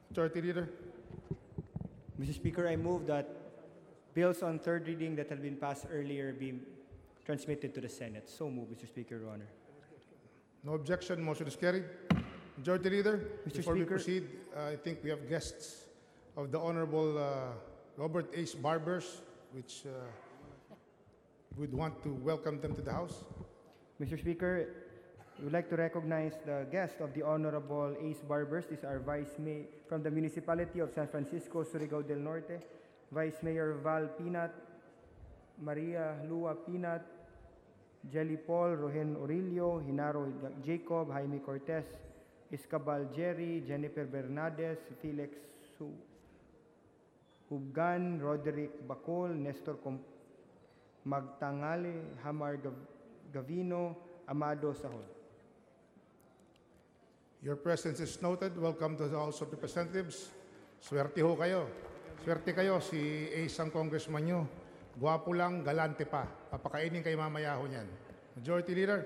Majority Leader. Mr. Speaker, I move that bills on third reading that have been passed earlier be transmitted to the Senate. So move, Mr. Speaker, Your Honor. No objection. Motion is carried. Majority Leader. Mr. Before we Speaker. proceed, I think we have guests of the Honorable Robert Ace Barbers, which we'd want to welcome them to the House. Mr. Speaker, we would like to recognize the guest of the Honorable Ace Barbers. These are Vice Mayor from the Municipality of San Francisco, Surigao del Norte, Vice Mayor Val Pinat, Maria Lua Pinat, Jelly Paul, Rohen Orillo, Hinaro Jacob, Jaime Cortez, Escabal Jerry, Jennifer Bernades, Felix Hubgan, Roderick Bacol, Nestor Magtangale, Hamar Gavino, Amado Sahol. Your presence is noted. Welcome to the House of Representatives. Swerte ho kayo. Swerte kayo, si Ace ang congressman nyo. Gwapo lang, galante pa. Papakainin kayo mamaya ho niyan. Majority Leader.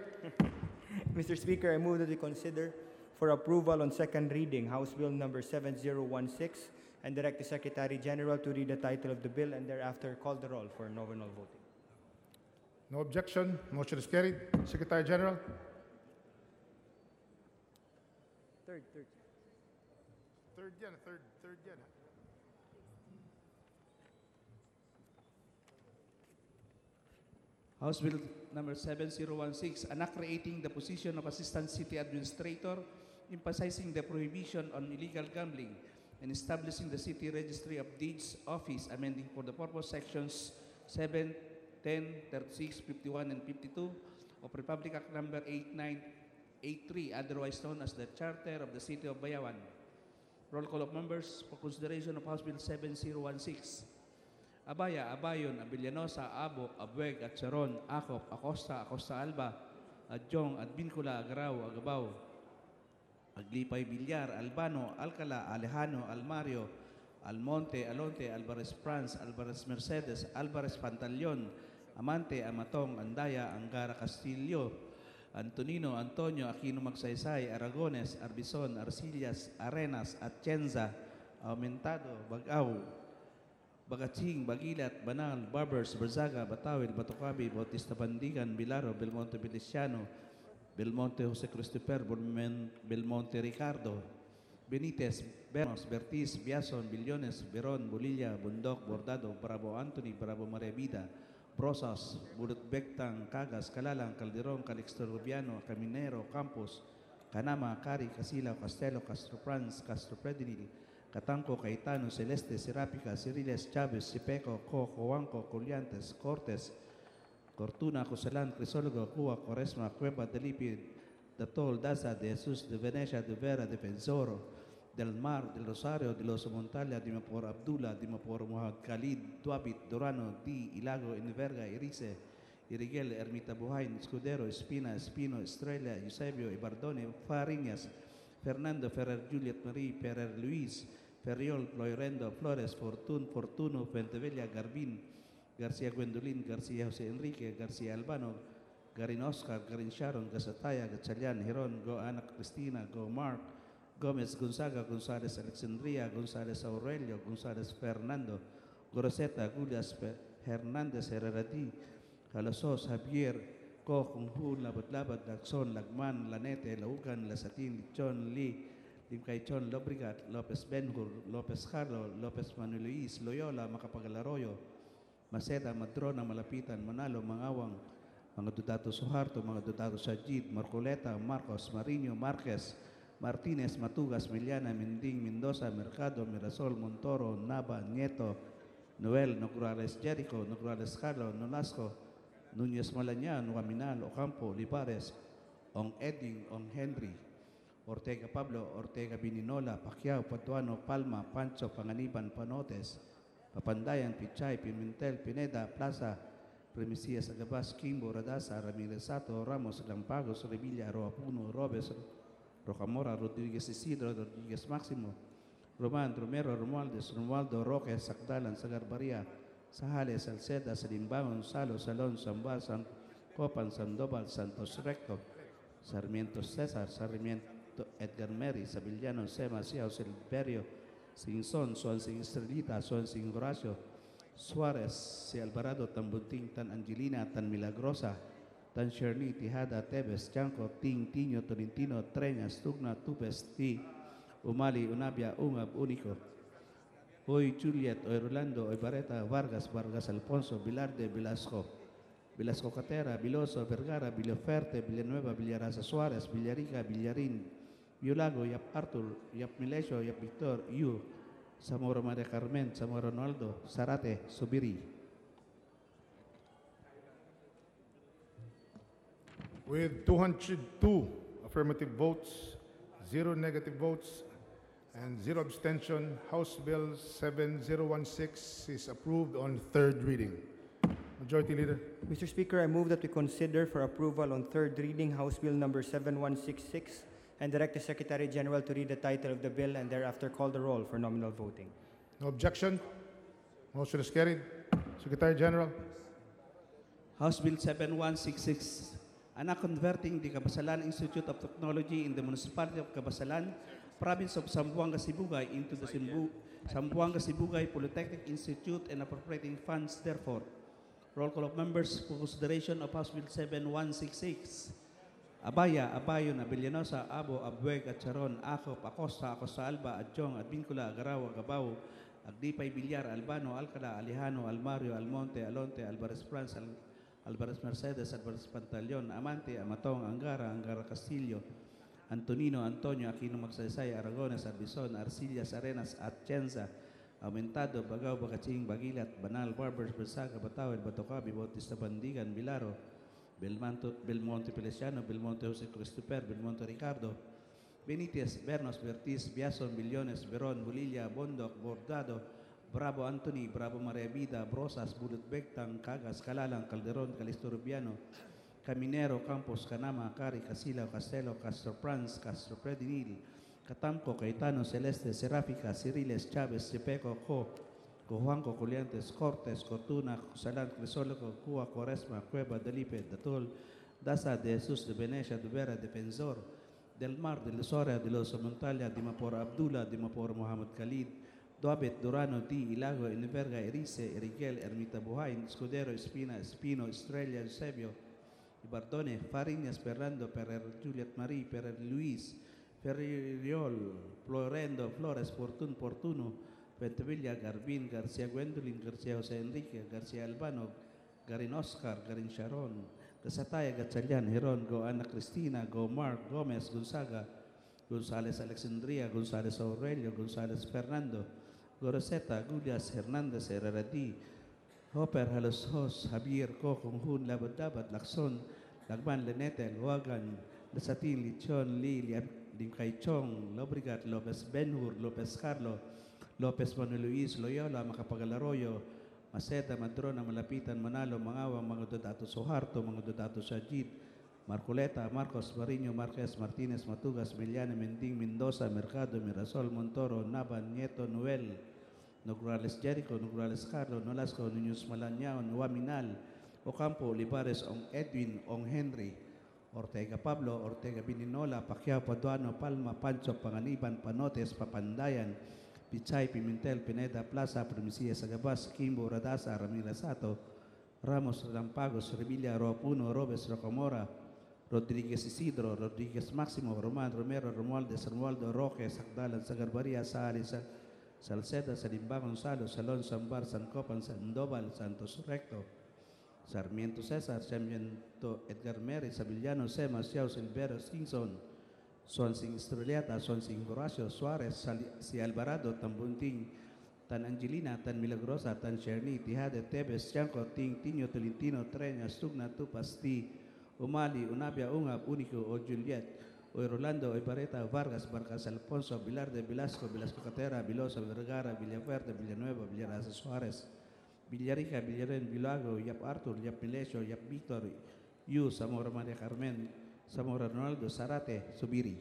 Mr. Speaker, I move that we consider for approval on second reading House Bill number 7016 and direct the Secretary General to read the title of the bill and thereafter call the roll for nominal voting. No objection. Motion is carried. Secretary General. Third. Third yan. House Bill number 7016, an act creating the position of Assistant City Administrator, emphasizing the prohibition on illegal gambling, and establishing the City Registry of Deeds Office, amending for the purpose sections 7, 10, 36, 51, and 52 of Republic Act number 8983, otherwise known as the Charter of the City of Bayawan. Roll call of members for consideration of House Bill 7016. Abaya, Abayon, Abilianosa, Abo, Abueg, Atcharon, Acop, Acosta, Acosta Alba, Adjong, Adbincula, Agrao, Agabaw, Aglipay, Villar, Albano, Alcala, Alejano, Almario, Almonte, Alonte, Alvarez France, Alvarez Mercedes, Alvarez Pantaleon, Amante, Amatong, Andaya, Angara Castillo, Antonino, Antonio, Aquino Magsaysay, Aragones, Arbison, Arcillas, Arenas, Atienza, Aumentado, Bagaw, Bagatsing, Bagilat, Banal, Barbers, Berzaga, Batawil, Batocabi, Bautista Bandigan, Bilaro, Belmonte Feliciano, Belmonte Jose Christopher, Belmonte Ricardo, Benitez, Bernos, Bertiz, Biason, Billones, Beron, Bolilla, Bundok, Bordado, Bravo Anthony, Bravo Maria Vida, Brosas, Bulot Bectang, Cagas, Calalang, Calderon, Calixto Rubiano, Caminero, Campos, Canama, Cari, Casila, Castelo, Castro Franz, Castro Predinil, Catanco, Caetano, Celeste, Serapica, Ciriles, Chavez, Sipeco, Juanco, Coliantes, Cortes, Cortuna, Cosalan, Crisólogo, Cuba, Quaresma, Cueva, Delipi, Datol, Daza, de Jesus, de Venecia, de Vera, Defensoro, del Mar, del Rosario, de los Montalia, Dimapor Abdullah, Dimapor Muhammad Khalid, Duabit, Durano, Di, Ilago, Inverga, Irice, Irigel, Ermita Buhain, Escudero, Espina, Espino, Estrella, Eusebio, Ibardone, Fariñas, Fernando, Ferrer, Juliet Marie, Ferrer, Luis, Ferriol, Loirendo, Flores, Fortuno, Pentevella, Garbin, García Gwendolyn, García José Enrique, García Albano, Garin Oscar, Garin Sharon, Gasataya, Gatchalian, Heron, Go Ana Cristina, Go Mark, Gomez, Gonzaga, González Alexandria, González Aurelio, González Fernando, Goroseta, Gulias, Hernández, Herrerati, Jalasos, Javier, Koch, Unhun, Labat-Labat, Lacson, Lagman, Lanete, Laugan, Lasatin, Lichon, Lee, Limcaychon, Lobrigat, Lopez Benhur, Lopez Carlo, Lopez Manuel Luis, Loyola, Macapagal-Arroyo, Maceda, Madrona, Malapitan, Manalo, Mangawang, mga Dudato Suharto, mga Dudato Sajid, Marcoleta, Marcos, Marino, Marquez, Martinez, Matugas, Miliana, Mending, Mendoza, Mercado, Mirasol, Montoro, Nava, Nieto, Noel, Nograles, Jericho, Nograles, Carlo, Nolasco, Núñez Malañan, Waminal, Ocampo, Libares, Ong Eding, Ong Henry, Ortega Pablo, Ortega Bininola, Pacquiao, Patuano, Palma, Pancho, Panganiban, Panotes, Papandayan, Pichay, Pimentel, Pineda, Plaza, Premisias, Agabas, Kimbo, Radasa, Ramirez Sato, Ramos, Lampagos, Revilla, Roapuno, Robes, Rocamora, Rodriguez Isidro, Rodriguez Máximo, Roman, Romero, Romualdez, Romualdo, Roque, Sacdalan, Sagarbaria, Sahales, Salceda, Salimbangon, Salo, Salón, Zambal, San Copan, Sandoval, Santos Recto, Sarmiento César, Sarmiento Edgar Meri, Sabillano, Sema, Ciao, Silverio, Sinson, Suan Sin Estrelita, Suan Sin Horacio, Suarez, Si Alvarado, Tan Bunting, Tan Angelina, Tan Milagrosa, Tan Sherni, Tijada, Tebes, Chanco, Ting, Tiño, Tolentino, Treñas, Tugna, Tupes, Ti, Umali, Unabia, Ungab, Único, Hoy Juliet, Hoy Rolando, Hoy Barreta, Vargas, Vargas Alfonso, Vilarde, Velasco, Velasco Catera, Viloso, Vergara, Villoferte, Villanueva, Villarasa Suárez, Villarica, Villarín, Violago, Yap Artur, Yap Milesio, Yap Victor, Yu, Zamora María Carmen, Zamora Ronaldo, Zarate, Subiri. With 202 affirmative votes, 0 negative votes, and 0 abstention, House Bill 7016 is approved on third reading. Majority Leader. Mr. Speaker, I move that we consider for approval on third reading House Bill number 7166 and direct the Secretary General to read the title of the bill and thereafter call the roll for nominal voting. No objection. Motion is carried. Secretary General. House Bill 7166, Anak Converting the Cabasalan Institute of Technology in the Municipality of Cabasalan, Province of Zamboanga Sibugay into the Zamboanga Sibugay Polytechnic Institute and appropriating funds therefore. Roll call of members for consideration of House Bill 7166. Abaya, Abayon, Abellanosa, Abo, Abueg, Atcharon, Acop, Acosta, Acosta Alba, Adjong, Advincula, Agaraw, Agabao, Agdipay, Villar, Albano, Alcala, Alejano, Almario, Almonte, Alonte, Alvarez France, Alvarez Mercedes, Alvarez Pantaleon, Amante, Amatong, Angara, Angara Castillo, Antonino, Antonio, Aquino Magsaysay, Aragones, Arbizon, Arcillas, Arenas, Atienza, Aumentado, Bagao, Bacaching, Bagilat, Banal, Barbers, Bersaga, Batao, El Batocabi, Bautista Bandigan, Bilaro, Belmonte Pelesiano, Belmonte Jose Christopher, Belmonte Ricardo, Benitez, Bernos, Bertiz, Biason, Billones, Veron, Bulilla, Bondoc, Bordado, Bravo Anthony, Bravo Maria Vida, Brosas, Bulut Bectang, Cagas, Calalang, Calderon, Calisto Rubiano, Caminero, Campos, Canama, Cari, Casila, Castelo, Castro Franz, Castro Predinil, Catamco, Caetano, Celeste, Seráfica, Ciriles, Chávez, Cepeco, Juanco, Coliantes, Cortes, Cortuna, Salan, Crisólogo, Cua, Coresma, Cueva, Delipe, Datol, Daza, de Jesús, de Venecia, de Vera, Defensor, Del Mar, de Losoria, de Los Montalia, de Mapor Abdullah, de Mapor Mohamed Khalid, Doabet, Durano, Di, Ilago, Enverga, Erice, Eriguel, Ermita Buhain, Escudero, Espina, Espino, Estrella, Eusebio, Ibardone, Fariñas, Fernando, Ferrer, Juliet Marie, Ferrer Luis, Ferriol, Florendo, Flores, Portuno, Ventevilla, Garbin, García Gwendolyn, García José Enrique, García Albano, Garin Oscar, Garin Sharon, Gasataya, Gatchalian, Heron, Go Ana Cristina, Go Mark, Gomez, Gonzaga, González Alexandria, González Aurelio, González Fernando, Goroseta, Gulias, Hernández, Herreradi, Hopper, Halos Hos, Javier, Conjun, Labadabat, Lacson, Lagban, Lenete, Luagan, Lasatin, Lichon, Lee, Limcaychong, Lobrigat, Lopez Benhur, Lopez Carlo, Lopez Manuel Luis, Loyola, Macapagal-Arroyo, Maceda, Madrona, Malapitan, Manalo, Mangawa, mga Dodato Soharto, mga Dodato Sajid, Marcoleta, Marcos, Mariño, Marquez, Martinez, Matugas, Meliana, Mending, Mendoza, Mercado, Mirasol, Montoro, Naban, Nieto, Noel, Nograles Jericho, Nograles Carlo, Nolasco, Niños Malanyao, Nuaminal, Ocampo, Olivares, Ong Edwin, Ong Henry, Ortega Pablo, Ortega Bininola, Pacquiao, Paduano, Palma, Pancho, Panganiban, Panotes, Papandayan, Pichay, Pimentel, Pineda, Plaza, Primicia, Sagabas, Kimbo, Radasa, Ramirez Sato, Ramos, Rampagos, Revilla, Roapuno, Robes, Rocamora, Rodríguez Isidro, Rodríguez Máximo, Román, Romero, Romualdez, Romualdo, Roque, Sagdalan, Sagarbaria, Salis, Salceda, Salimba, Gonzalo, Salón, Sambar, San Copan, Sandoval, Santos Recto, Sarmiento César, Sarmiento Edgar Meri, Sabillano, Sema, Siao, Silvero, Stinson, Swansing Estrellata, Swansing Horacio, Suarez, Si Alvarado, Tambunting, Tan Angelina, Tan Milagrosa, Tan Cherny, Tijade, Tebes, Chanco, Ting, Tiño, Tolentino, Treña, Stugna, Tupas, Umali, Unabia, Ungab, Unico, O Juliet, O Rolando, O Barreta, Vargas, Barcas, Alfonso, Vilarde, Velasco, Velasco Catera, Vilosa, Vergara, Villaverde, Villanueva, Villarasa, Suarez, Villarica, Villaren, Vilago, Yap Arthur, Yap Milesio, Yap Victor, Yu, Zamora Maria Carmen, Zamora Ronaldo, Zarate, Subiri.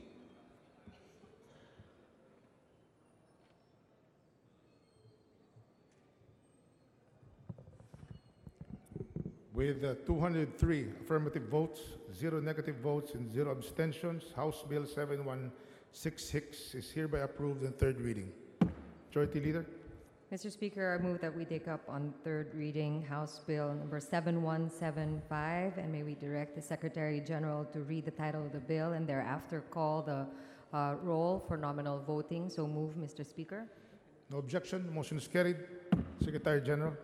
With 203 affirmative votes, 0 negative votes, and 0 abstentions, House Bill 7166 is hereby approved in third reading. Majority Leader. Mr. Speaker, I move that we take up on third reading House Bill number 7175, and may we direct the Secretary General to read the title of the bill and thereafter call the roll for nominal voting. So move, Mr. Speaker. No objection. The motion is carried. Secretary General.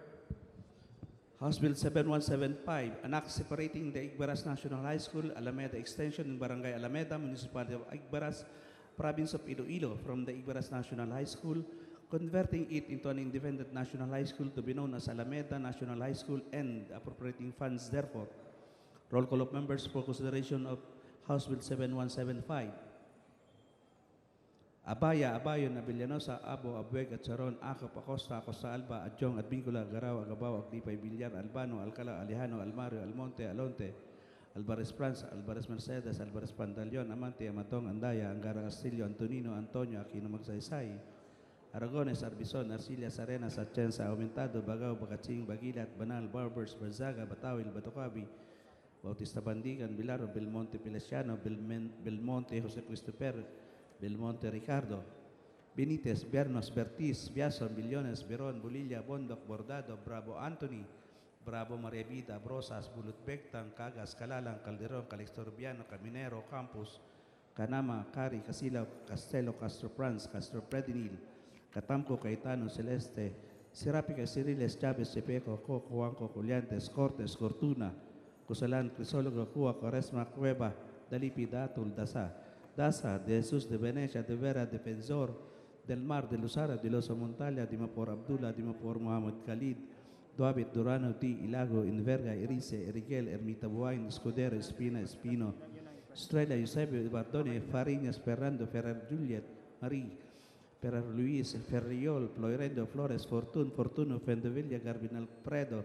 House Bill 7175, an act separating the Igbaras National High School, Alameda Extension in Barangay Alameda, Municipality of Igbaras, Province of Iloilo, from the Igbaras National High School, converting it into an independent national high school to be known as Alameda National High School and appropriating funds therefore. Roll call of members for consideration of House Bill 7175. Abaya, Abayon, Abellanosa, Abo, Abueg, Atcharon, Acop, Acosta, Acosta Alba, Adjong, Advincula, Agaraw, Agabao, Agdipay, Villar, Albano, Alcala, Alejano, Almario, Almonte, Alonte, Alvarez Franz, Alvarez Mercedes, Alvarez Pantaleon, Amante, Amatong, Andaya, Angara Castillo, Antonino, Antonio, Aquino Magsaysay, Aragones, Arbizon, Arcillas, Arenas, Atienza, Aumentado, Bagao, Bacaching, Bagilat, Banal, Barbers, Berzaga, Batawil, Batocabi, Bautista Bandigan, Bilaro, Belmonte Pilesiano, Belmonte José Christopher, Belmonte Ricardo, Benitez, Bernos, Bertiz, Biason, Billones, Beron, Bulilla, Bondoc, Bordado, Bravo Anthony, Bravo Maria Vida, Brosas, Bulutbectang, Cagas, Calalang, Calderon, Calixtorbiano, Caminero, Campus, Canama, Cari, Casilaw, Castelo, Castro Franz, Castro Predinil, Catamco, Caetano, Celeste, Serapica, Ciriles, Chavez, Chepeco, Coco, Juanco, Coliantes, Cortes, Cortuna, Cusalan, Crisólogo, Cua, Quaresma, Cueva, Dalipi, Datul, Dasa, de Jesús de Venecia, de Vera, Defensor, del Mar, de Luzara, de Losa Montalia, Dimapor Abdullah, Dimapor Muhammad Khalid, Duabit, Durano, T, Ilago, Inverga, Erice, Erigel, Ermita Buain, Escudero, Espina, Espino, Estrella, Eusebio, Bardone, Fariñas, Ferrando, Ferrer, Juliet, Marie, Ferrer Luis, Ferriol, Floirendo, Flores, Fortuno, Fendevilla, Garbin Alfredo,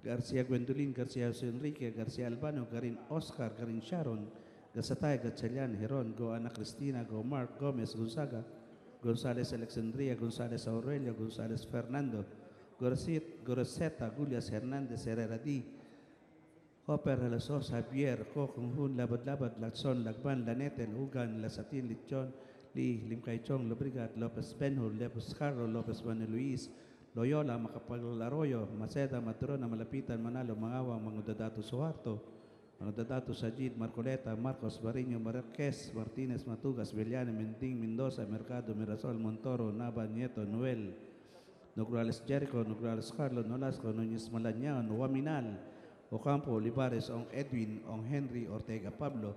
Garcia Gwendolyn, Garcia Jose Enrique, Garcia Albano, Garin Oscar, Garin Sharon, Gasatay, Gatchalian, Heron, Go Ana Cristina, Go Mark, Gomez, Gonzaga, González Alexandria, González Aurelio, González Fernando, Goroseta, Gulias Hernández, Herrera D, Hopper, Alasos, Javier, Kokunhun, Labad, Lacson, Lagban, Lanetel, Ugan, Lasatin, Lichon, Lee, Limcaychong, Lobrigat, Lopez Benhur, Lopez Carlo, Lopez Manuel Luis, Loyola, Macapaglaroyo, Maceda, Matrona, Malapitan, Manalo, Mangawang, Mangudadato Suharto, Mangudadato Sajid, Marcoleta, Marcos, Bariño, Marquez, Martinez, Matugas, Villane, Menting, Mendoza, Mercado, Mirasol, Montoro, Nava, Nieto, Noel, Nograles Jericho, Nograles Carlo, Nolasco, Núñez Malañao, Waminal, Ocampo, Olivares, Ong Edwin, Ong Henry, Ortega Pablo,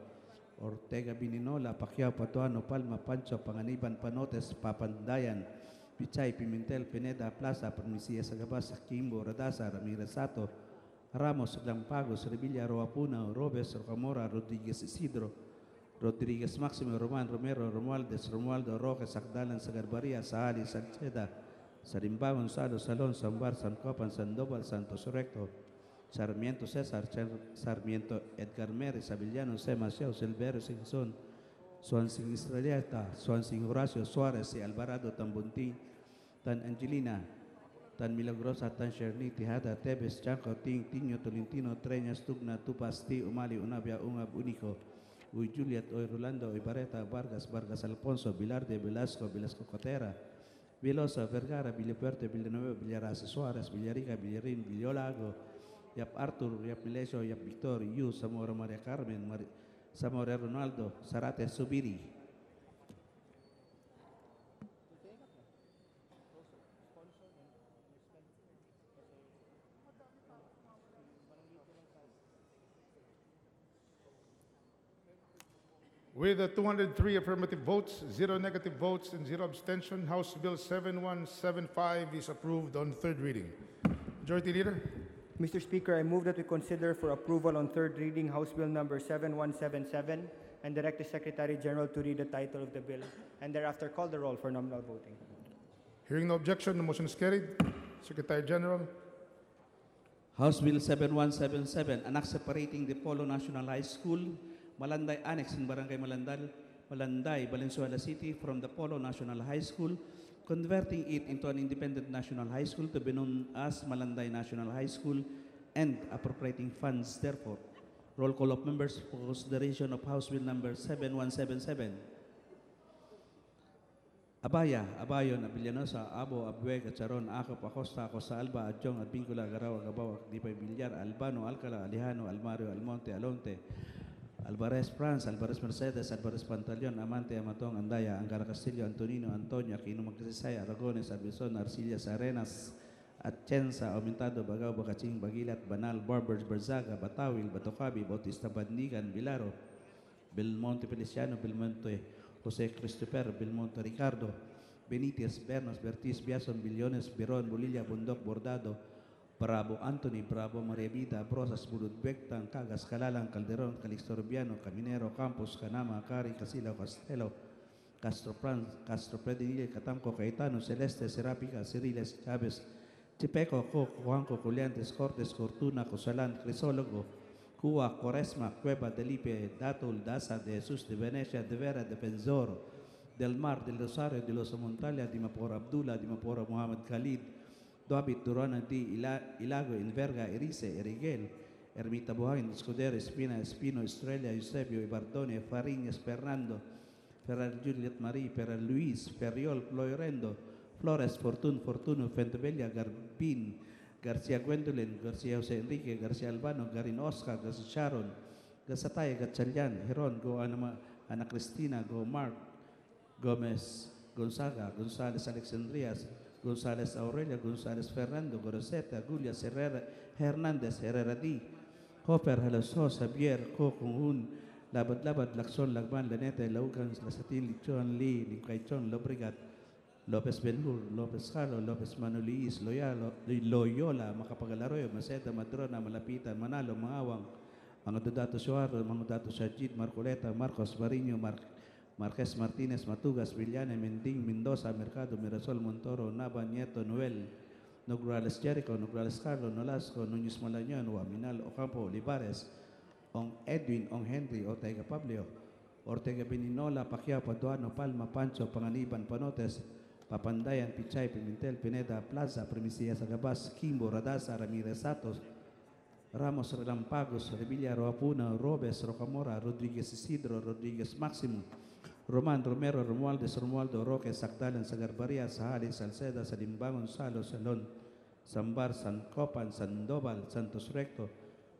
Ortega Bininola, Pacquiao, Patuano, Palma, Pancho, Panganiban, Panotes, Papandayan, Pichay, Pimentel, Pineda, Plaza, Permisia, Sagabas, Kimbo, Radasa, Ramirez Sato, Ramos, Lampagos, Revilla, Roapuna, Robes, Rocamora, Rodriguez Isidro, Rodriguez Máximo, Roman, Romero, Romualdez, Romualdo, Roque, Sacdalan, Sagarbaria, Sahali, Salceda, Sarimba, Gonzalo, Salón, Sambar, San Copan, Sandoval, Santos Recto, Sarmiento César, Sarmiento Edgar Meres, Savillano, Semaseo, Silverio, Sinson, Swansing Israelita, Swansing Horacio, Suarez, y Alvarado, Tambuntín, Tan Angelina, Tan Milagrosa, Tan Sherni, Tijada, Tebes, Chanco, Tiño, Tolentino, Treñas, Tugna, Tupasti, Umali, Unabia, Ungab, Único, Uy Juliet, Oy Rolando, Oy Bareta, Vargas Alfonso, Bilarde, Velasco Cotera, Velosa, Vergara, Villapuerte, Villanueva, Villarasa, Suárez, Villarica, Villarín, Villolago, Yap Arthur, Yap Milesio, Yap Victor, Yu, Zamora María Carmen, Zamora Ronaldo, Zarate Subiri. With 203 affirmative votes, 0 negative votes, and 0 abstention, House Bill 7175 is approved on third reading. Majority Leader. Mr. Speaker, I move that we consider for approval on third reading House Bill number 7177 and direct the Secretary General to read the title of the bill and thereafter call the roll for nominal voting. Hearing no objection, the motion is carried. Secretary General. House Bill 7177, anak separating the Polo National High School, Malanday Annex in Barangay Malanday, Valenzuela City from the Polo National High School, converting it into an independent national high school to be known as Malanday National High School and appropriating funds therefore. Roll call of members for consideration of House Bill number 7177. Abaya, Abayon, Abilianosa, Abo, Abueg, Charon, Acop, Acosta, Acosta, Alba, Adjong, Advincula, Garawa, Gabaw, Dipay, Villar, Albano, Alcala, Alejano, Almario, Almonte, Alonte, Alvarez Franz, Alvarez Mercedes, Alvarez Pantaleon, Amante, Amatong, Andaya, Angara Castillo, Antonino, Antonio, Aquino Magsaysay, Aragones, Arbizon, Arcillas, Arenas, Atienza, Aumentado, Bagao, Bacaching, Bagilat, Banal, Barbers, Berzaga, Batawil, Batocabi, Bautista Bandigan, Bilaro, Belmonte Feliciano, Belmonte José Christopher, Belmonte Ricardo, Benitez, Bernos, Bertiz, Biason, Billones, Biron, Bolilla, Bondoc, Bordado, Bravo Anthony, Bravo Maria Vida, Brosas, Bulutbectan, Cagas, Calalang, Calderon, Calixtorbiano, Caminero, Campos, Canama, Cari, Casilaw, Castelo, Castro Franz, Castro Predinil, Catamco, Caetano, Celeste, Serapica, Ciriles, Chavez, Chipeco, Juanco, Coliantes, Cortes, Cortuna, Cosalan, Crisólogo, Cuba, Quaresma, Cueva, Delipe, Datul, Daza, de Jesus, de Venecia, de Vera, Defensor, del Mar, del Rosario, de los Montalia, de Mapora Abdullah, de Mapora Muhammad Khalid, Doabit, Durana, di Ilago, Inverga, Erice, Eriguel, Ermita Buhain, Escudero, Espina, Espino, Estrella, Eusebio, Ibardone, Fariñas, Fernando, Ferrer Juliet Marie, Ferrer Luis, Ferriol, Floirendo, Flores, Fortuno, Fentebella, Garbin, Garcia Gwendolyn, Garcia Jose Enrique, Garcia Albano, Garin Oscar, Garcia Sharon, Gasatay, Gatchalian, Heron, Go Ana Cristina, Go Mark, Gomez, Gonzaga, González Alexandrias, González Aurelia, González Fernando, Goroseta, Gulias, Herrera, Hernández, Herrera D, Hopper, Halosos, Javier, Kokung, Labad, Lacson, Lagban, Lanete, Laugan, Lasatin, Lichon, Lee, Lincaichon, Lobrigat, Lopez Benhur, Lopez Jalo, Lopez Manuliis, Loyola, Macapagalaroyo, Maceta, Madrona, Malapitan, Manalo, Mangawang, mga Dodato Suarez, mga Dodato Sajid, Marcoleta, Marcos Barino, Marquez Martinez, Matugas, Villane, Mending, Mendoza, Mercado, Mirasol, Montoro, Nava, Nieto, Noel, Nograles Jericho, Nograles Carlo, Nolasco, Núñez Malañon, Waminal, Ocampo, Olivares, Ong Edwin, Ong Henry, Ortega Pablo, Ortega Beninola, Pacquiao, Paduano, Palma, Pancho, Panganiban, Panotes, Papandayan, Pichay, Pimentel, Pineda, Plaza, Primicia, Sagabas, Kimbo, Radasa, Ramirez Santos, Ramos, Relampagos, Revilla, Roapuna, Robes, Rocamora, Rodriguez Isidro, Rodriguez Maximo, Roman, Romero, Romualdo, Roque, Sacdalan, Sagarbaria, Sahali, Salceda, Salimbangon, Salo, Salón, Sambar, San Copan, Sandoval, Santos Recto,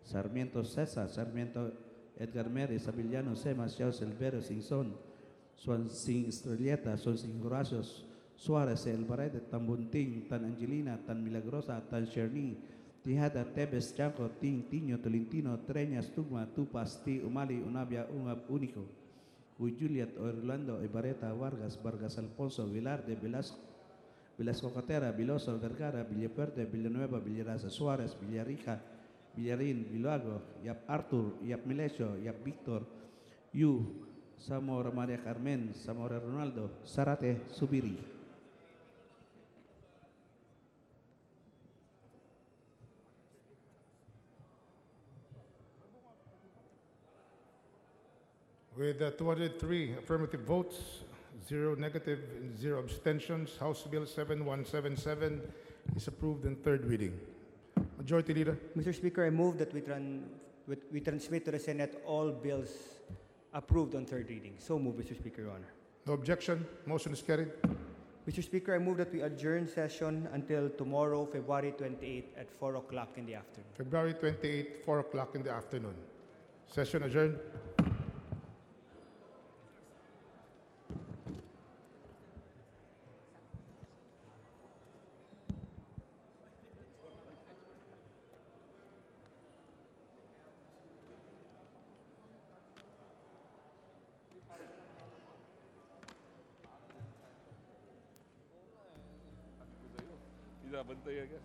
Sarmiento César, Sarmiento Edgar Meri, Sabillano, Semas, Yaos, Elvero, Sinson, Sin Estrelleta, Sin Horacios, Suárez, El Barrete, Tan Bunting, Tan Angelina, Tan Milagrosa, Tan Cherny, Tijada, Tebes, Chanco, Tiño, Tolentino, Treñas, Tugma, Tupas, Ti, Umali, Unabia, Ungab, Único, Uy Juliet, Orlando, Ibarreta, Vargas Alfonso, Vilarde, Velasco Catera, Viloso, Vergara, Villapuerte, Villanueva, Villaraza, Suárez, Villarija, Villarín, Vilago, Yap Arthur, Yap Milesio, Yap Víctor, Yu, Zamora María Carmen, Zamora Ronaldo, Zarate, Subiri. With 203 affirmative votes, 0 negative, and 0 abstentions, House Bill 7177 is approved in third reading. Majority Leader. Mr. Speaker, I move that we transmit to the Senate all bills approved on third reading. So move, Mr. Speaker, Your Honor. No objection. Motion is carried. Mr. Speaker, I move that we adjourn session until tomorrow, February 28 at 4 o'clock in the afternoon. February 28, 4 o'clock in the afternoon. Session adjourned. Bisa bantay agad.